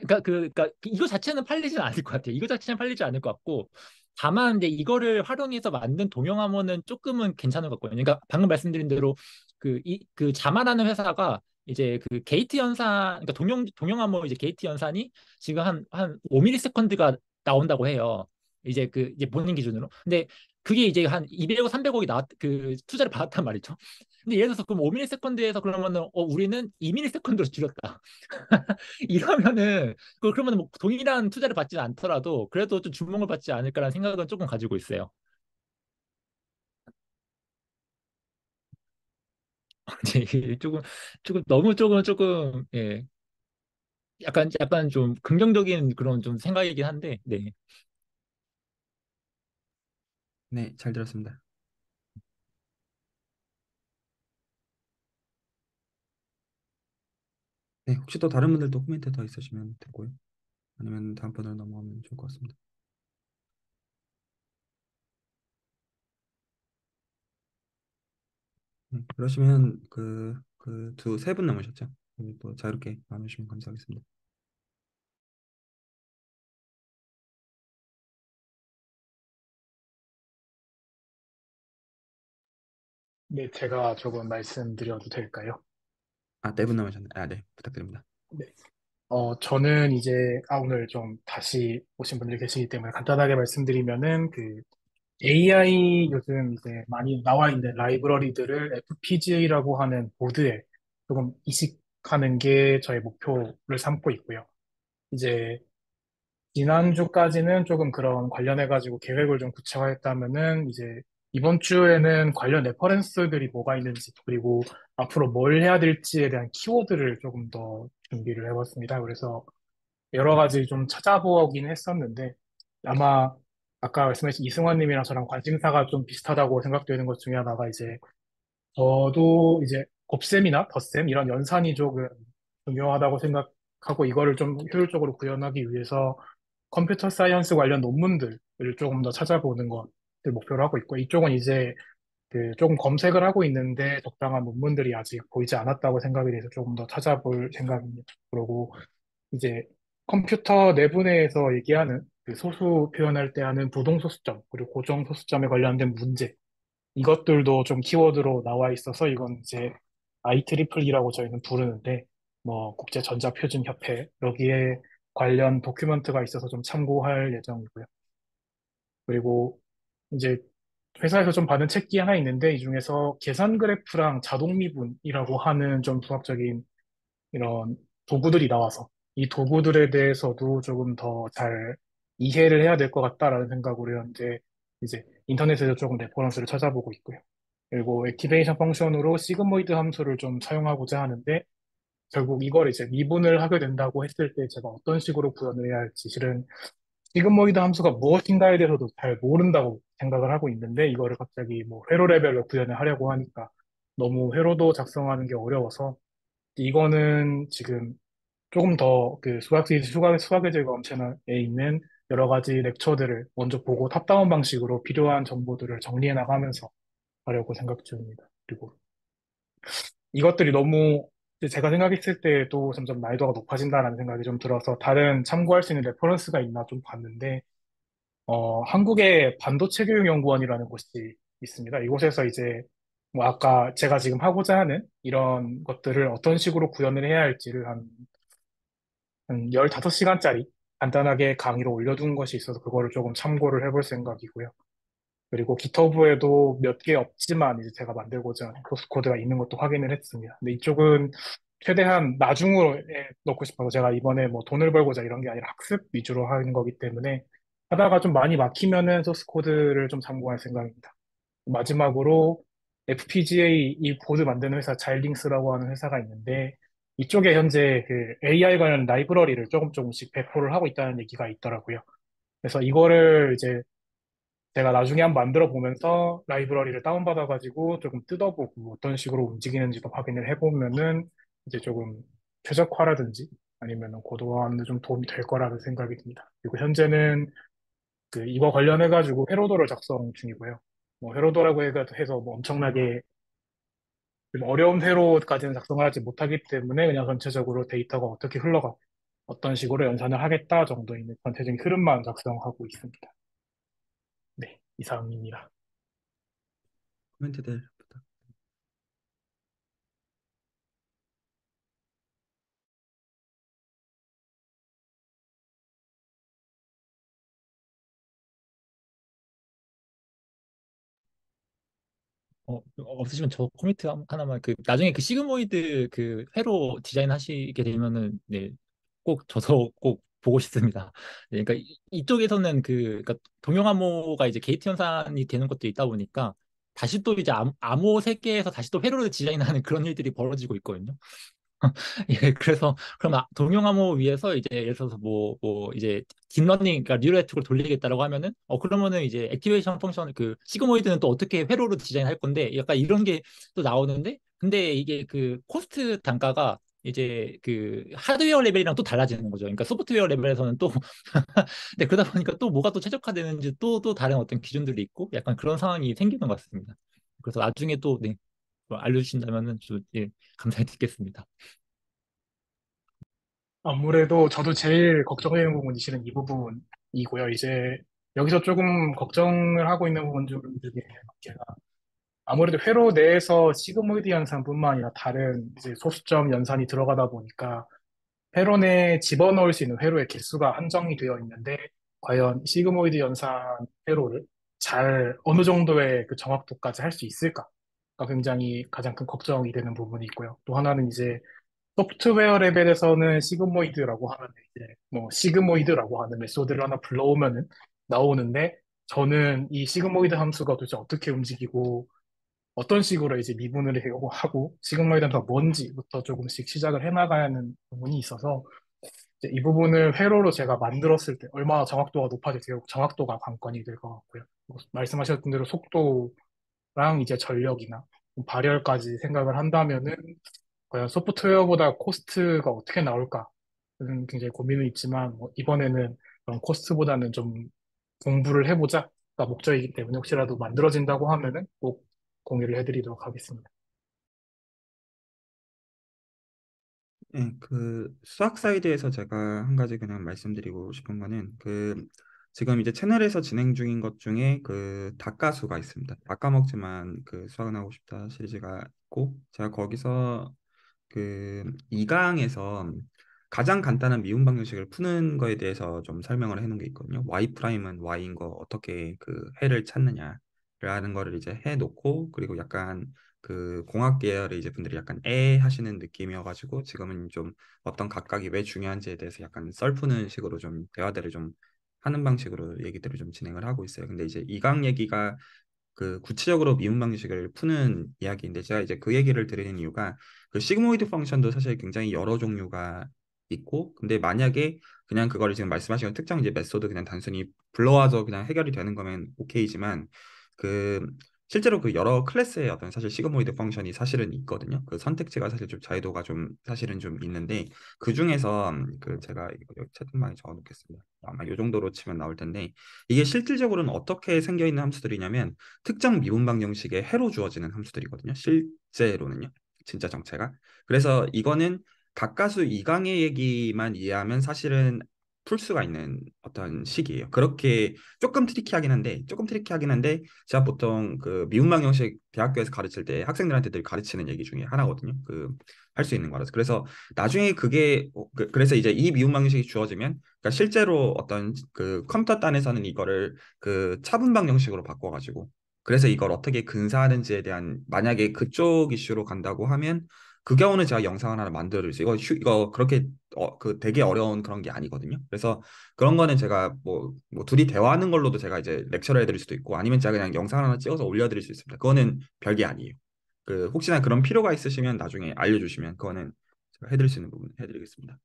그러니까 이거 자체는 팔리진 않을 것 같아요. 이거 자체는 팔리지 않을 것 같고, 다만 이제 이거를 활용해서 만든 동영암호는 조금은 괜찮은 것 같거든요. 그러니까 방금 말씀드린 대로 그 자마라는 회사가 이제 그 게이트 연산, 그러니까 동영암호 이제 게이트 연산이 지금 한 5ms가 나온다고 해요. 이제 본인 기준으로. 근데 그게 이제 한 200억, 300억이 그 투자를 받았단 말이죠. 근데 예를 들어서 그럼 5ms에서 그러면은 우리는 2ms로 줄였다. 이러면은 그러면 뭐 동일한 투자를 받지는 않더라도 그래도 좀 주목을 받지 않을까라는 생각은 조금 가지고 있어요. 이제 조금 너무 조금 예 약간 좀 긍정적인 그런 좀 생각이긴 한데 네. 네, 잘 들었습니다. 네, 혹시 또 다른 분들도 코멘트 더 있으시면 되고요. 아니면 다음 분으로 넘어가면 좋을 것 같습니다. 네, 그러시면 세 분 남으셨죠? 또 자유롭게 나누시면 감사하겠습니다. 네, 제가 조금 말씀드려도 될까요? 아, 네 분 남으셨네. 아, 네, 부탁드립니다. 네. 저는 이제, 오늘 좀 다시 오신 분들이 계시기 때문에 간단하게 말씀드리면은, AI 요즘 이제 많이 나와 있는 라이브러리들을 FPGA라고 하는 보드에 조금 이식하는 게 저의 목표를 삼고 있고요. 이제, 지난주까지는 조금 그런 관련해가지고 계획을 좀 구체화했다면은, 이제, 이번 주에는 관련 레퍼런스들이 뭐가 있는지, 그리고 앞으로 뭘 해야 될지에 대한 키워드를 조금 더 준비를 해봤습니다. 그래서 여러 가지 좀 찾아보긴 했었는데, 아마 아까 말씀하신 이승환님이랑 저랑 관심사가 좀 비슷하다고 생각되는 것 중에 하나가 이제, 저도 이제 곱셈이나 덧셈 이런 연산이 조금 중요하다고 생각하고 이거를 좀 효율적으로 구현하기 위해서 컴퓨터 사이언스 관련 논문들을 조금 더 찾아보는 것을 목표로 하고 있고, 이쪽은 이제 조금 검색을 하고 있는데 적당한 논문들이 아직 보이지 않았다고 생각이 돼서 조금 더 찾아볼 생각입니다. 그리고 이제 컴퓨터 내부내에서 얘기하는 소수 표현할 때 하는 부동소수점, 그리고 고정소수점에 관련된 문제, 이것들도 좀 키워드로 나와 있어서 이건 이제 IEEE라고 저희는 부르는데, 뭐 국제전자표준협회, 여기에 관련 도큐멘트가 있어서 좀 참고할 예정이고요. 그리고 이제 회사에서 좀 받은 책이 하나 있는데, 이 중에서 계산 그래프랑 자동 미분이라고 하는 좀 수학적인 이런 도구들이 나와서 이 도구들에 대해서도 조금 더 잘 이해를 해야 될 것 같다라는 생각으로 현재 이제 인터넷에서 조금 레퍼런스를 찾아보고 있고요. 그리고 액티베이션 펑션으로 시그모이드 함수를 좀 사용하고자 하는데, 결국 이걸 이제 미분을 하게 된다고 했을 때 제가 어떤 식으로 구현을 해야 할지 실은 시그모이드 함수가 무엇인가에 대해서도 잘 모른다고 생각을 하고 있는데, 이거를 갑자기 뭐 회로 레벨로 구현을 하려고 하니까 너무 회로도 작성하는 게 어려워서, 이거는 지금 조금 더 수학의 즐거움 채널에 있는 여러 가지 렉처들을 먼저 보고 탑다운 방식으로 필요한 정보들을 정리해 나가면서 하려고 생각 중입니다. 그리고 이것들이 너무 이제 제가 생각했을 때도 점점 난이도가 높아진다는 생각이 좀 들어서 다른 참고할 수 있는 레퍼런스가 있나 좀 봤는데, 한국의 반도체 교육연구원이라는 곳이 있습니다. 이곳에서 이제 뭐 아까 제가 지금 하고자 하는 이런 것들을 어떤 식으로 구현을 해야 할지를 한 15시간짜리 간단하게 강의로 올려둔 것이 있어서 그거를 조금 참고를 해볼 생각이고요. 그리고 기터브에도 몇 개 없지만 이제 제가 만들고자 하는 소스 코드가 있는 것도 확인을 했습니다. 근데 이쪽은 최대한 나중으로 넣고 싶어서 제가 이번에 뭐 돈을 벌고자 이런 게 아니라 학습 위주로 하는 거기 때문에 하다가 좀 많이 막히면은 소스 코드를 좀 참고할 생각입니다. 마지막으로 FPGA 이 보드 만드는 회사 자일링스라고 하는 회사가 있는데, 이쪽에 현재 AI 관련 라이브러리를 조금씩 배포를 하고 있다는 얘기가 있더라고요. 그래서 이거를 이제 제가 나중에 한번 만들어 보면서 라이브러리를 다운받아가지고 조금 뜯어보고 어떤 식으로 움직이는지도 확인을 해보면은 이제 조금 최적화라든지 아니면 고도화하는 데 좀 도움이 될 거라는 생각이 듭니다. 그리고 현재는 그 이거 관련해가지고 회로도를 작성 중이고요. 뭐 회로도라고 해서 뭐 엄청나게 좀 어려운 회로까지는 작성을 하지 못하기 때문에 그냥 전체적으로 데이터가 어떻게 흘러가고 어떤 식으로 연산을 하겠다 정도의 전체적인 흐름만 작성하고 있습니다. 네, 이상입니다. 코멘트들 부탁. 없으시면 저 코미트 하나만 그 나중에 그 시그모이드 그 회로 디자인 하시게 되면은 네, 꼭 저도 꼭 보고 싶습니다. 네, 그러니까 이쪽에서는 그 그러니까 동용암호가 이제 게이트 현상이 되는 것도 있다 보니까 다시 또 이제 암호 세계에서 다시 또 회로를 디자인하는 그런 일들이 벌어지고 있거든요. 예, 그래서 그럼 동영암호 위에서 이제 예를 들어서 뭐 이제 딥러닝, 그러니까 뉴럴 네트워크를 돌리겠다라고 하면은 그러면은 이제 액티베이션 펑션 그 시그모이드는 또 어떻게 회로로 디자인할 건데 약간 이런 게 또 나오는데 근데 이게 그 코스트 단가가 이제 그 하드웨어 레벨이랑 또 달라지는 거죠. 그러니까 소프트웨어 레벨에서는 또 근데 그러다 보니까 또 뭐가 또 최적화되는지 또 다른 어떤 기준들이 있고 약간 그런 상황이 생기는 것 같습니다. 그래서 나중에 또 네, 뭐 알려주신다면은 좀 예, 감사히 듣겠습니다. 아무래도 저도 제일 걱정되는 부분이 실은 이 부분이고요. 이제 여기서 조금 걱정을 하고 있는 부분 중에 제가 아무래도 회로 내에서 시그모이드 연산뿐만 아니라 다른 이제 소수점 연산이 들어가다 보니까 회로 내에 집어넣을 수 있는 회로의 개수가 한정이 되어 있는데 과연 시그모이드 연산 회로를 잘 어느 정도의 그 정확도까지 할 수 있을까가 굉장히 가장 큰 걱정이 되는 부분이 있고요. 또 하나는 이제 소프트웨어 레벨에서는 시그모이드라고 하면 이제 뭐 시그모이드라고 하는 메소드를 하나 불러오면은 나오는데 저는 이 시그모이드 함수가 도대체 어떻게 움직이고 어떤 식으로 이제 미분을 하고 시그모이드 함수가 뭔지부터 조금씩 시작을 해나가야 하는 부분이 있어서 이제 이 부분을 회로로 제가 만들었을 때 얼마나 정확도가 높아질지 정확도가 관건이 될 것 같고요. 뭐 말씀하셨던 대로 속도랑 이제 전력이나 발열까지 생각을 한다면은 과연 소프트웨어보다 코스트가 어떻게 나올까? 는 굉장히 고민은 있지만 뭐 이번에는 그런 코스트보다는 좀 공부를 해보자가 목적이기 때문에 혹시라도 만들어진다고 하면은 꼭 공유를 해드리도록 하겠습니다. 네, 그 수학 사이드에서 제가 한 가지 그냥 말씀드리고 싶은 거는 그 지금 이제 채널에서 진행 중인 것 중에 그 닭가수가 있습니다. 닭 까먹지만 그 수학은 하고 싶다 시리즈가 있고 제가 거기서 그 2강에서 가장 간단한 미분 방정식을 푸는 거에 대해서 좀 설명을 해놓은 게 있거든요. y 프라임은 y인 거 어떻게 그 해를 찾느냐라는 거를 이제 해놓고 그리고 약간 그 공학 계열의 이제 분들이 약간 하시는 느낌이어가지고 지금은 좀 어떤 각각이 왜 중요한지에 대해서 약간 썰 푸는 식으로 좀 대화들을 좀 하는 방식으로 얘기들을 좀 진행을 하고 있어요. 근데 이제 2강 얘기가 그 구체적으로 미분 방식을 푸는 이야기인데 제가 이제 그 얘기를 드리는 이유가 그 시그모이드 펑션도 사실 굉장히 여러 종류가 있고 근데 만약에 그냥 그거를 지금 말씀하신 특정 이제 메소드 그냥 단순히 불러와서 그냥 해결이 되는 거면 오케이지만 그 실제로 그 여러 클래스의 어떤 사실 시그모이드 펑션이 사실은 있거든요. 그 선택지가 사실 좀 자유도가 좀 사실은 좀 있는데 그 중에서 그 제가 이거 여기 채팅방에 적어놓겠습니다. 아마 이 정도로 치면 나올 텐데 이게 실질적으로는 어떻게 생겨 있는 함수들이냐면 특정 미분 방정식의 해로 주어지는 함수들이거든요. 실제로는요. 진짜 정체가. 그래서 이거는 각가수 이강의 얘기만 이해하면 사실은 풀 수가 있는 어떤 식이에요. 그렇게 조금 트리키하긴 한데 제가 보통 그 미분 방정식 대학교에서 가르칠 때 학생들한테 늘 가르치는 얘기 중에 하나거든요. 그 할 수 있는 거라서. 그래서 나중에 그게 그래서 이제 이 미분 방정식이 주어지면 그러니까 실제로 어떤 그 컴퓨터 단에서는 이거를 그 차분 방정식으로 바꿔가지고 그래서 이걸 어떻게 근사하는지에 대한 만약에 그쪽 이슈로 간다고 하면 그 경우는 제가 영상을 하나 만들어주세요. 이거 그렇게 그 되게 어려운 그런 게 아니거든요. 그래서 그런 거는 제가 뭐 둘이 대화하는 걸로도 제가 이제 렉처를 해드릴 수도 있고 아니면 제가 그냥 영상 하나 찍어서 올려드릴 수 있습니다. 그거는 별게 아니에요. 그 혹시나 그런 필요가 있으시면 나중에 알려주시면 그거는 제가 해드릴 수 있는 부분 해드리겠습니다.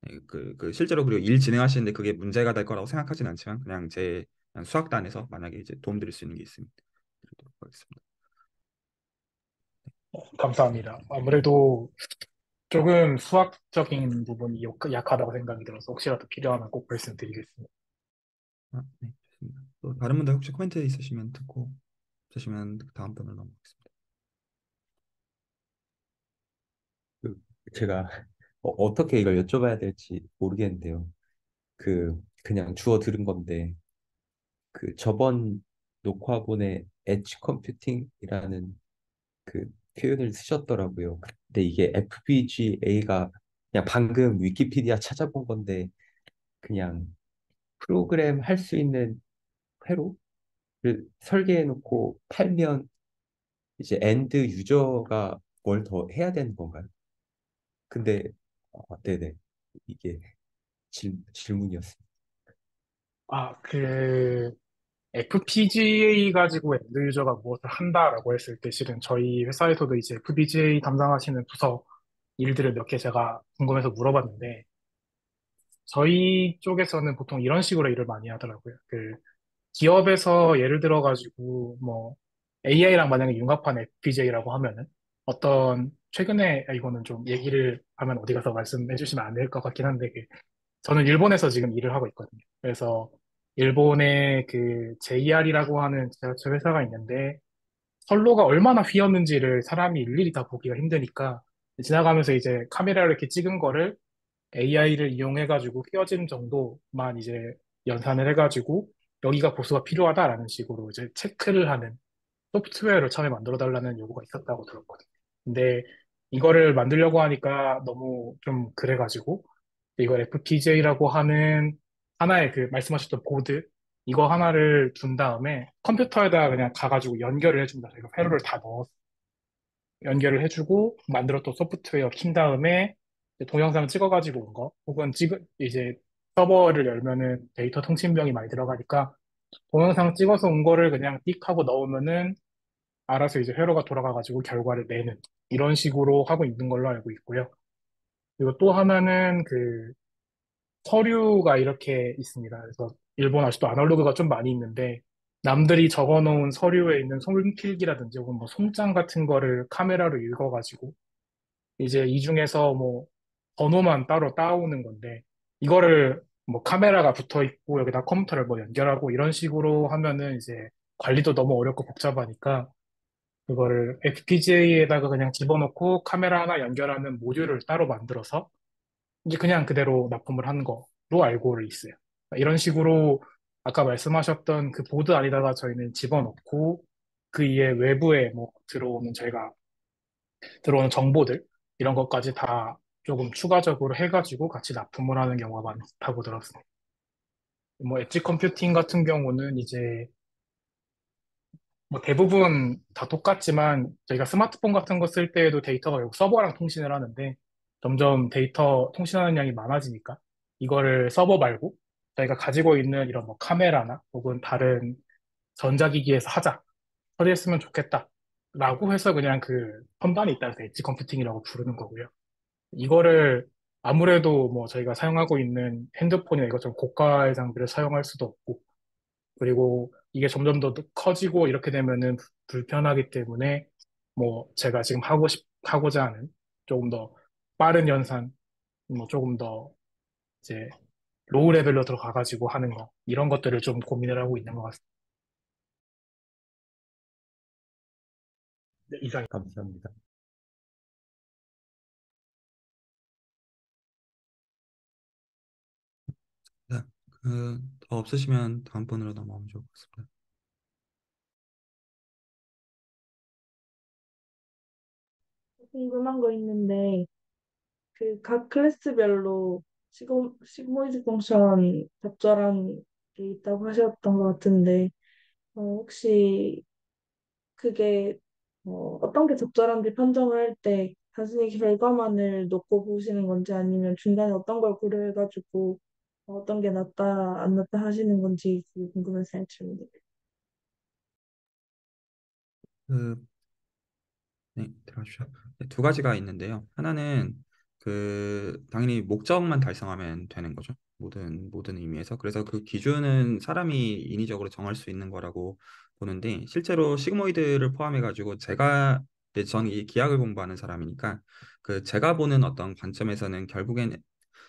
네, 그 실제로 그리고 일 진행하시는데 그게 문제가 될 거라고 생각하진 않지만 그냥 제 그냥 수학단에서 만약에 이제 도움 드릴 수 있는 게 있으면 드리도록 하겠습니다. 감사합니다. 아무래도 조금 수학적인 부분이 약하다고 생각이 들어서 혹시라도 필요하면 꼭 말씀드리겠습니다. 네, 좋습니다. 또 다른 분들 혹시 코멘트 있으시면 듣고 없으시면 다음 분으로 넘어가겠습니다. 그 제가 어떻게 이걸 여쭤봐야 될지 모르겠는데요. 그냥 주워 들은 건데 그 저번 녹화본에 엣지 컴퓨팅이라는 그 표현을 쓰셨더라고요. 근데 이게 FPGA가 그냥 방금 위키피디아 찾아본 건데 그냥 프로그램 할 수 있는 회로를 설계해 놓고 팔면 이제 엔드 유저가 뭘 더 해야 되는 건가요? 근데 네네 이게 질문이었습니다. FPGA 가지고 엔드 유저가 무엇을 한다라고 했을 때 실은 저희 회사에서도 이제 FPGA 담당하시는 부서 일들을 몇 개 제가 궁금해서 물어봤는데 저희 쪽에서는 보통 이런 식으로 일을 많이 하더라고요. 기업에서 예를 들어가지고 뭐 AI랑 만약에 융합한 FPGA라고 하면은 어떤 최근에 이거는 좀 얘기를 하면 어디 가서 말씀해 주시면 안 될 것 같긴 한데 저는 일본에서 지금 일을 하고 있거든요. 그래서 일본의 그 JR이라고 하는 제어처 회사가 있는데 선로가 얼마나 휘었는지를 사람이 일일이 다 보기가 힘드니까 지나가면서 이제 카메라로 이렇게 찍은 거를 AI를 이용해가지고 휘어진 정도만 이제 연산을 해가지고 여기가 보수가 필요하다라는 식으로 이제 체크를 하는 소프트웨어를 처음에 만들어 달라는 요구가 있었다고 들었거든요. 근데 이거를 만들려고 하니까 너무 좀 그래가지고 이걸 FPGA라고 하는 하나의 그 말씀하셨던 보드 이거 하나를 둔 다음에 컴퓨터에다 그냥 가가지고 연결을 해준다. 저희가 회로를 다 넣어서 연결을 해주고 만들었던 소프트웨어 킨 다음에 이제 동영상 찍어가지고 온 거, 혹은 이제 서버를 열면은 데이터 통신병이 많이 들어가니까 동영상 찍어서 온 거를 그냥 띡 하고 넣으면은 알아서 이제 회로가 돌아가가지고 결과를 내는 이런 식으로 하고 있는 걸로 알고 있고요. 그리고 또 하나는 서류가 이렇게 있습니다. 그래서 일본 아직도 아날로그가 좀 많이 있는데 남들이 적어놓은 서류에 있는 손필기라든지 혹은 뭐 송장 같은 거를 카메라로 읽어가지고 이제 이 중에서 뭐 번호만 따로 따오는 건데 이거를 뭐 카메라가 붙어 있고 여기다 컴퓨터를 뭐 연결하고 이런 식으로 하면은 이제 관리도 너무 어렵고 복잡하니까 그거를 FPGA에다가 그냥 집어넣고 카메라 하나 연결하는 모듈을 따로 만들어서 이제 그냥 그대로 납품을 한 거로 알고 있어요. 이런 식으로 아까 말씀하셨던 그 보드 안에다가 저희는 집어넣고 그 이에 외부에 뭐 들어오는 정보들 이런 것까지 다 조금 추가적으로 해가지고 같이 납품을 하는 경우가 많다고 들었습니다. 뭐 엣지 컴퓨팅 같은 경우는 이제 뭐 대부분 다 똑같지만 저희가 스마트폰 같은 거 쓸 때에도 데이터가 결국 서버랑 통신을 하는데 점점 데이터 통신하는 양이 많아지니까 이거를 서버 말고 저희가 가지고 있는 이런 뭐 카메라나 혹은 다른 전자기기에서 하자, 처리했으면 좋겠다. 라고 해서 그냥 그 선반이 있다 해서 엣지 컴퓨팅이라고 부르는 거고요. 이거를 아무래도 뭐 저희가 사용하고 있는 핸드폰이나 이것처럼 고가의 장비를 사용할 수도 없고 그리고 이게 점점 더 커지고 이렇게 되면은 불편하기 때문에 뭐 제가 지금 하고자 하는 조금 더 빠른 연산, 뭐 조금 더 이제 로우 레벨로 들어가가지고 하는 거 이런 것들을 좀 고민을 하고 있는 것 같습니다. 네, 이상. 감사합니다. 네, 더 없으시면 다음 분으로 넘어가면 좋을 것 같습니다. 궁금한 거 있는데, 그 각 클래스별로 시그모이드 펑션 적절한 게 있다고 하셨던 것 같은데, 혹시 그게 어떤 게 적절한지 판정을 할 때 단순히 결과만을 놓고 보시는 건지 아니면 중간에 어떤 걸 고려해가지고 어떤 게 낫다, 안 낫다 하시는 건지 그게 궁금해서 질문드려요. 그, 네, 들어가주시죠. 네, 두 가지가 있는데요. 하나는 당연히 목적만 달성하면 되는 거죠. 모든 의미에서. 그래서 그 기준은 사람이 인위적으로 정할 수 있는 거라고 보는데 실제로 시그모이드를 포함해가지고 제가 근데 저는 이 기하학을 공부하는 사람이니까 그 제가 보는 어떤 관점에서는 결국엔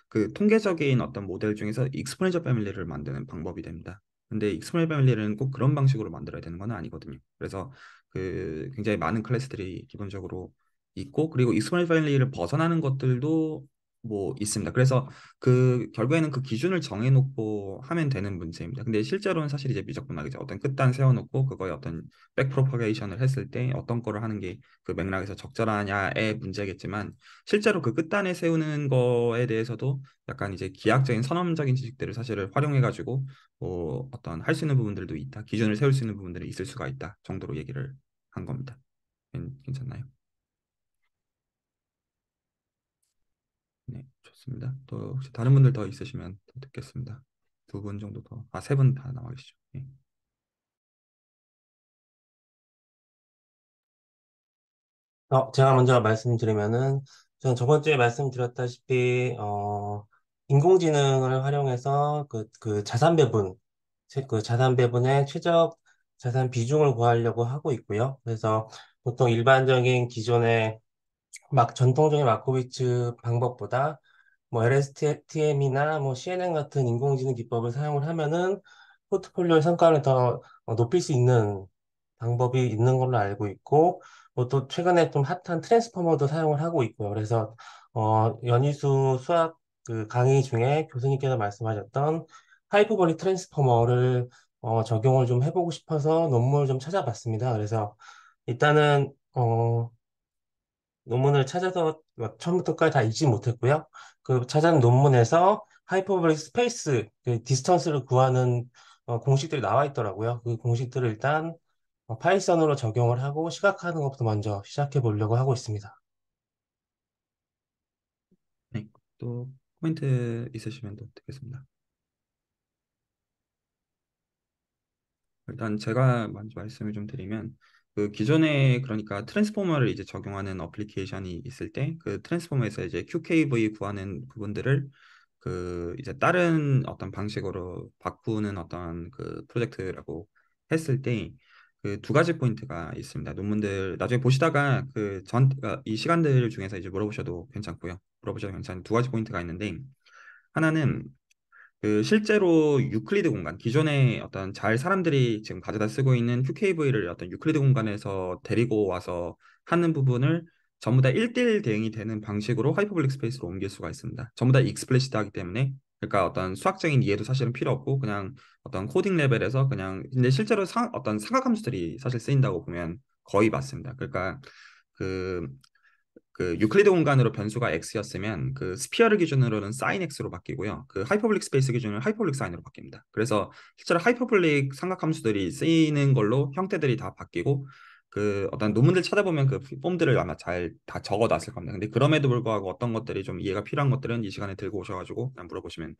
그 통계적인 어떤 모델 중에서 익스포넨셜 패밀리를 만드는 방법이 됩니다. 근데 익스포넨셜 패밀리는 꼭 그런 방식으로 만들어야 되는 건 아니거든요. 그래서 그 굉장히 많은 클래스들이 기본적으로 있고, 그리고 익스포넨셜 패밀리를 벗어나는 것들도 뭐 있습니다. 그래서 그 결국에는 그 기준을 정해놓고 하면 되는 문제입니다. 근데 실제로는 사실 이제 미적분학이죠. 어떤 끝단 세워놓고 그거에 어떤 백 프로파게이션을 했을 때 어떤 거를 하는 게 그 맥락에서 적절하냐의 문제겠지만, 실제로 그 끝단에 세우는 거에 대해서도 약간 이제 기하학적인 선험적인 지식들을 사실을 활용해가지고 뭐 어떤 할 수 있는 부분들도 있다, 기준을 세울 수 있는 부분들이 있을 수가 있다 정도로 얘기를 한 겁니다. 괜찮나요? 네, 좋습니다. 또 혹시 다른 분들 더 있으시면 더 듣겠습니다. 두 분 정도 더, 세 분 다 나와 계시죠? 네. 제가 먼저 말씀드리면은, 저는 저번 주에 말씀드렸다시피, 인공지능을 활용해서 그 자산 배분, 그 자산 배분의 최적 자산 비중을 구하려고 하고 있고요. 그래서 보통 일반적인 기존의 막 전통적인 마코비츠 방법보다 뭐 LSTM이나 뭐 CNN 같은 인공지능 기법을 사용을 하면은 포트폴리오의 성과를 더 높일 수 있는 방법이 있는 걸로 알고 있고, 뭐 또 최근에 좀 핫한 트랜스포머도 사용을 하고 있고요. 그래서 연희수 수학 그 강의 중에 교수님께서 말씀하셨던 하이퍼볼릭 트랜스포머를 적용을 좀 해보고 싶어서 논문을 좀 찾아봤습니다. 그래서 일단은 논문을 찾아서 막 처음부터까지 다 읽지 못했고요. 그 찾은 논문에서 하이퍼볼릭 스페이스, 그 디스턴스를 구하는 공식들이 나와 있더라고요. 그 공식들을 일단 파이썬으로 적용을 하고 시각화하는 것부터 먼저 시작해 보려고 하고 있습니다. 네. 또 코멘트 있으시면 또 듣겠습니다. 일단 제가 먼저 말씀을 좀 드리면, 그 기존에 그러니까 트랜스포머를 이제 적용하는 어플리케이션이 있을 때 그 트랜스포머에서 이제 QKV 구하는 부분들을 그 이제 다른 어떤 방식으로 바꾸는 어떤 그 프로젝트라고 했을 때 그 두 가지 포인트가 있습니다. 논문들 나중에 보시다가 이 시간들 중에서 이제 물어보셔도 괜찮고요. 물어보셔도 괜찮은 두 가지 포인트가 있는데, 하나는 그 실제로 유클리드 공간, 기존에 어떤 잘 사람들이 지금 가져다 쓰고 있는 QKV를 어떤 유클리드 공간에서 데리고 와서 하는 부분을 전부 다 1대1 대응이 되는 방식으로 하이퍼블릭 스페이스로 옮길 수가 있습니다. 전부 다 익스플리시트하기 때문에, 그러니까 어떤 수학적인 이해도 사실은 필요 없고 그냥 어떤 코딩 레벨에서 그냥, 근데 실제로 어떤 사각함수들이 사실 쓰인다고 보면 거의 맞습니다. 그러니까 그 유클리드 공간으로 변수가 x였으면 그 스피어를 기준으로는 sin x로 바뀌고요. 그 하이퍼블릭 스페이스 기준으로 하이퍼블릭 사인으로 바뀝니다. 그래서 실제로 하이퍼블릭 삼각함수들이 쓰이는 걸로 형태들이 다 바뀌고, 그 어떤 논문들 찾아보면 그 폼들을 아마 잘 다 적어놨을 겁니다. 근데 그럼에도 불구하고 어떤 것들이 좀 이해가 필요한 것들은 이 시간에 들고 오셔가지고 그냥 물어보시면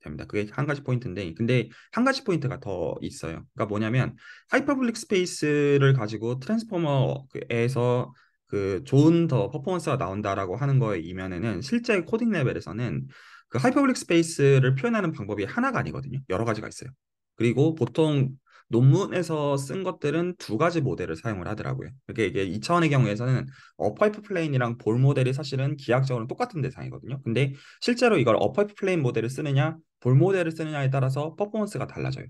됩니다. 그게 한 가지 포인트인데, 근데 한 가지 포인트가 더 있어요. 그러니까 뭐냐면 하이퍼블릭 스페이스를 가지고 트랜스포머에서 그 좋은 더 퍼포먼스가 나온다라고 하는 거의 이면에는 실제 코딩 레벨에서는 그 하이퍼블릭 스페이스를 표현하는 방법이 하나가 아니거든요. 여러 가지가 있어요. 그리고 보통 논문에서 쓴 것들은 두 가지 모델을 사용을 하더라고요. 그게 이게 2차원의 경우에서는 업파이프 플레인이랑 볼 모델이 사실은 기하학적으로는 똑같은 대상이거든요. 근데 실제로 이걸 업파이프 플레인 모델을 쓰느냐, 볼 모델을 쓰느냐에 따라서 퍼포먼스가 달라져요.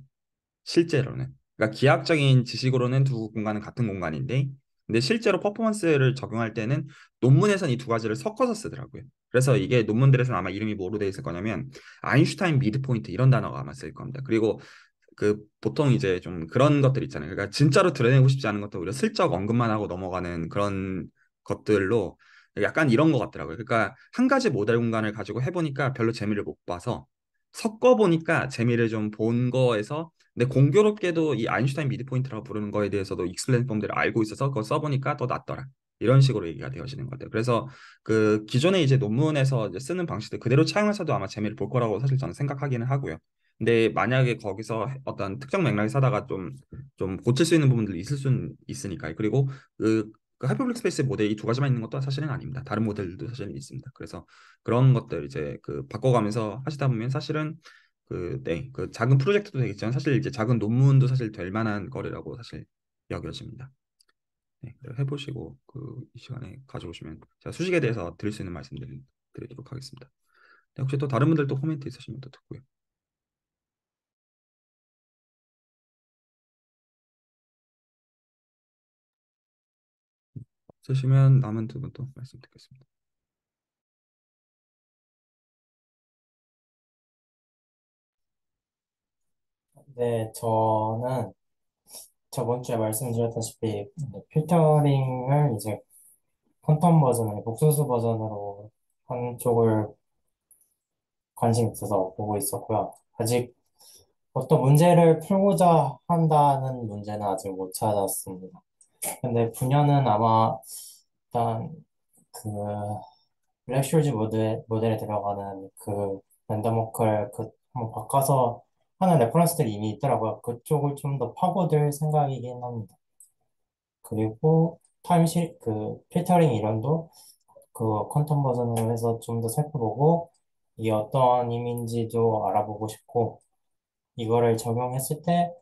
실제로는. 그러니까 기하학적인 지식으로는 두 공간은 같은 공간인데, 근데 실제로 퍼포먼스를 적용할 때는 논문에선 이 두 가지를 섞어서 쓰더라고요. 그래서 이게 논문들에서는 아마 이름이 뭐로 돼 있을 거냐면 아인슈타인 미드포인트 이런 단어가 아마 쓸 겁니다. 그리고 그 보통 이제 좀 그런 것들 있잖아요. 그러니까 진짜로 드러내고 싶지 않은 것도 오히려 슬쩍 언급만 하고 넘어가는 그런 것들로 약간 이런 것 같더라고요. 그러니까 한 가지 모델 공간을 가지고 해보니까 별로 재미를 못 봐서 섞어보니까 재미를 좀 본 거에서, 근데 공교롭게도 이 아인슈타인 미드포인트라고 부르는 거에 대해서도 익스플레인 폼들을 알고 있어서 그거 써보니까 더 낫더라. 이런 식으로 얘기가 되어지는 것 같아요. 그래서 그 기존에 이제 논문에서 이제 쓰는 방식들 그대로 차용해서도 아마 재미를 볼 거라고 사실 저는 생각하기는 하고요. 근데 만약에 거기서 어떤 특정 맥락에 사다가 좀 고칠 수 있는 부분들이 있을 수는 있으니까요. 그리고 그 하이퍼블릭 스페이스 모델 이 두 가지만 있는 것도 사실은 아닙니다. 다른 모델들도 사실은 있습니다. 그래서 그런 것들 이제 그 바꿔가면서 하시다 보면 사실은 그 작은 프로젝트도 되겠지만 사실 이제 작은 논문도 사실 될 만한 거리라고 사실 여겨집니다. 네, 해보시고 이 시간에 가져오시면 제가 수식에 대해서 드릴 수 있는 말씀들 드리도록 하겠습니다. 네, 혹시 또 다른 분들도 코멘트 있으시면 또 듣고요. 없으시면 남은 두 분 또 말씀 듣겠습니다. 네, 저는 저번 주에 말씀드렸다시피 필터링을 이제 퀀텀 버전을 복소수 버전으로 한 쪽을 관심 있어서 보고 있었고요. 아직 어떤 문제를 풀고자 한다는 문제는 아직 못 찾았습니다. 근데 분야는 아마 일단 그 블랙쇼즈 모델에 들어가는 그 랜덤워크를 한번 바꿔서 하는 레퍼런스들이 이미 있더라고요. 그쪽을 좀 더 파고들 생각이긴 합니다. 그리고 필터링 이론도 그 퀀텀 버전으로 해서 좀 더 살펴보고 이게 어떤 의미인지도 알아보고 싶고 이거를 적용했을 때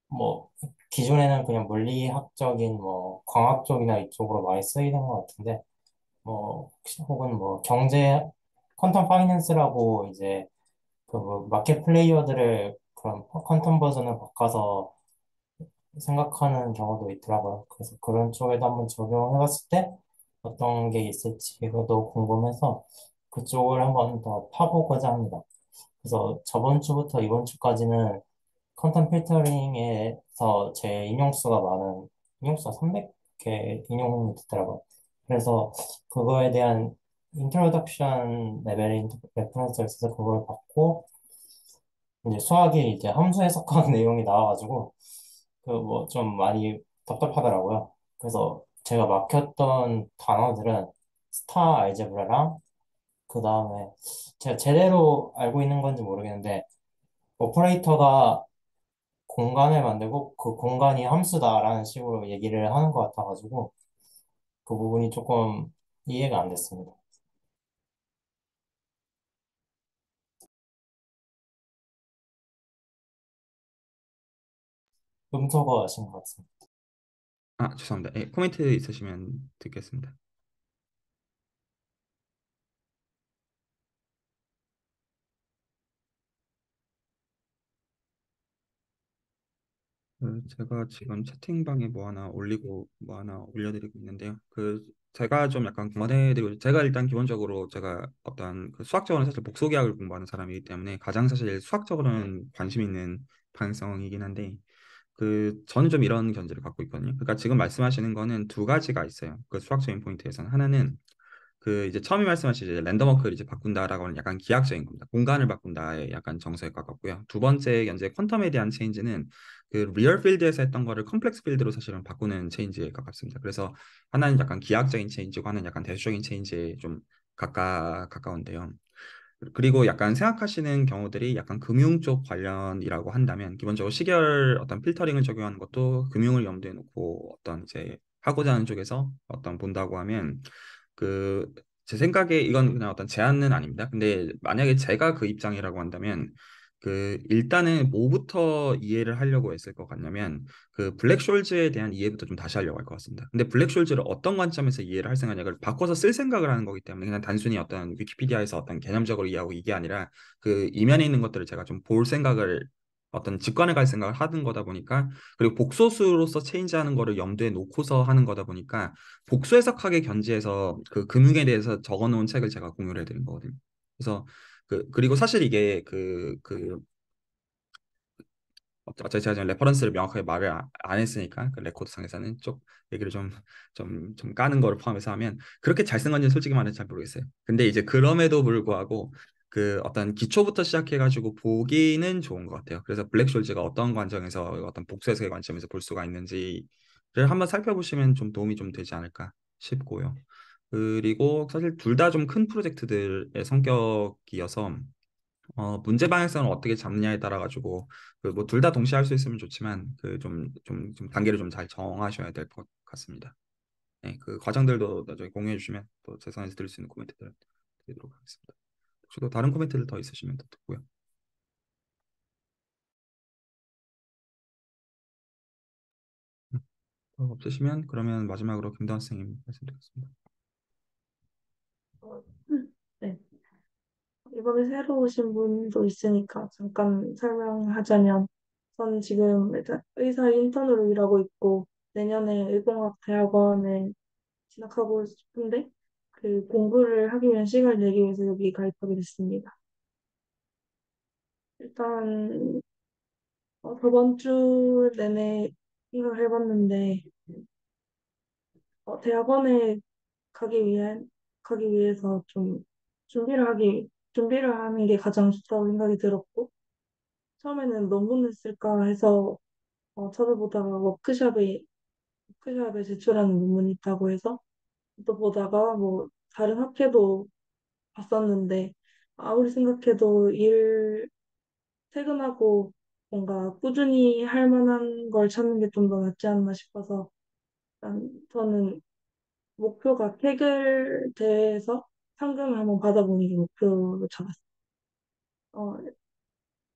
뭐 기존에는 그냥 물리학적인 뭐 광학 쪽이나 이쪽으로 많이 쓰이는 것 같은데 혹은 뭐 퀀텀 파이낸스라고 이제 그뭐 마켓 플레이어들을 그런 퀀텀 버전을 바꿔서 생각하는 경우도 있더라고요. 그래서 그런 쪽에도 한번 적용해봤을 때 어떤 게 있을지 이것도 궁금해서 그쪽을 한번 더 파보고자 합니다. 그래서 저번 주부터 이번 주까지는 컨텐트 필터링에서 제 인용수가 300개 인용이 됐더라고요. 그래서 그거에 대한 인트로덕션 레벨의 레퍼런스를 써서 그걸 받고 이제 수학이 이제 함수 해석하는 내용이 나와가지고 그 뭐 좀 많이 답답하더라고요. 그래서 제가 막혔던 단어들은 스타 알제브라랑 그 다음에 제가 제대로 알고 있는 건지 모르겠는데 오퍼레이터가 공간을 만들고 그 공간이 함수다라는 식으로 얘기를 하는 것 같아가지고 그 부분이 조금 이해가 안 됐습니다. 음소거 하신 것 같습니다. 아, 죄송합니다. 예, 코멘트 있으시면 듣겠습니다. 제가 지금 채팅방에 뭐 하나 올리고 뭐 하나 올려드리고 있는데요. 제가 좀 약간 권해드리고 제가 일단 기본적으로 제가 어떤 수학적으로는 사실 복소기하학을 공부하는 사람이기 때문에 가장 사실 수학적으로는 관심 있는 방향성이긴 한데 저는 좀 이런 견제를 갖고 있거든요. 그러니까 지금 말씀하시는 거는 두 가지가 있어요. 그 수학적인 포인트에서는 하나는 이제 처음에 말씀하신 이제 랜덤워크를 이제 바꾼다라고 하는 약간 기하학적인 겁니다. 공간을 바꾼다에 약간 정서에 가깝고요. 두 번째 현재 퀀텀에 대한 체인지는 리얼 필드에서 했던 거를 컴플렉스 필드로 사실은 바꾸는 체인지에 가깝습니다. 그래서 하나는 약간 기하학적인 체인지고 하나는 약간 대수적인 체인지에 좀 가까운데요. 그리고 약간 생각하시는 경우들이 약간 금융 쪽 관련이라고 한다면 기본적으로 시결 어떤 필터링을 적용하는 것도 금융을 염두에 놓고 어떤 이제 하고자 하는 쪽에서 어떤 본다고 하면 그 제 생각에 이건 그냥 어떤 제안은 아닙니다. 근데 만약에 제가 그 입장이라고 한다면 일단은 뭐부터 이해를 하려고 했을 것 같냐면 블랙숄즈에 대한 이해부터 좀 다시 하려고 할 것 같습니다. 근데 블랙숄즈를 어떤 관점에서 이해를 할 생각이냐, 그걸 바꿔서 쓸 생각을 하는 거기 때문에 그냥 단순히 어떤 위키피디아에서 어떤 개념적으로 이해하고 이게 아니라 이면에 있는 것들을 제가 좀 볼 생각을 어떤 직관에 갈 생각을 하는 거다 보니까 그리고 복소수로서 체인지하는 거를 염두에 놓고서 하는 거다 보니까 복수 해석학의 견지에서 금융에 대해서 적어놓은 책을 제가 공유를 해드린 거거든요. 그래서 그리고 사실 이게 어차피 제가 지금 레퍼런스를 명확하게 말을 안 했으니까 레코드상에서는 쪽 얘기를 좀 까는 거를 포함해서 하면 그렇게 잘 쓴 건지는 솔직히 말해서 잘 모르겠어요. 근데 이제 그럼에도 불구하고 어떤 기초부터 시작해가지고 보기는 좋은 것 같아요. 그래서 블랙숄즈가 어떤 관점에서 어떤 복수해석의 관점에서 볼 수가 있는지를 한번 살펴보시면 좀 도움이 좀 되지 않을까 싶고요. 그리고 사실 둘 다 좀 큰 프로젝트들의 성격이어서 문제 방향성을 어떻게 잡느냐에 따라 가지고 뭐 둘 다 동시에 할 수 있으면 좋지만 좀 단계를 좀 잘 정하셔야 될 것 같습니다. 네, 과정들도 나중에 공유해 주시면 또 제 선에서 드릴 수 있는 코멘트들 드리도록 하겠습니다. 혹시 또 다른 코멘트를 더 있으시면 또 듣고요. 더 없으시면 그러면 마지막으로 김다원 선생님 말씀드리겠습니다. 어, 네. 이번에 새로 오신 분도 있으니까 잠깐 설명하자면, 저는 지금 일단 의사 인턴으로 일하고 있고, 내년에 의공학 대학원에 진학하고 싶은데, 그 공부를 하기 위한 시간을 내기 위해서 여기 가입하게 됐습니다. 일단, 저번 주 내내 생각을 해봤는데, 대학원에 가기 위한, 가기 위해서 좀 준비를 하는 게 가장 좋다고 생각이 들었고, 처음에는 논문을 쓸까 해서 찾아보다가 워크숍에 제출하는 논문이 있다고 해서 또 보다가 뭐 다른 학회도 봤었는데, 아무리 생각해도 퇴근하고 뭔가 꾸준히 할 만한 걸 찾는 게 좀 더 낫지 않나 싶어서, 일단 저는 목표가 태글 대회에서 상금을 한번 받아보는 게 목표로 잡았어요. 어,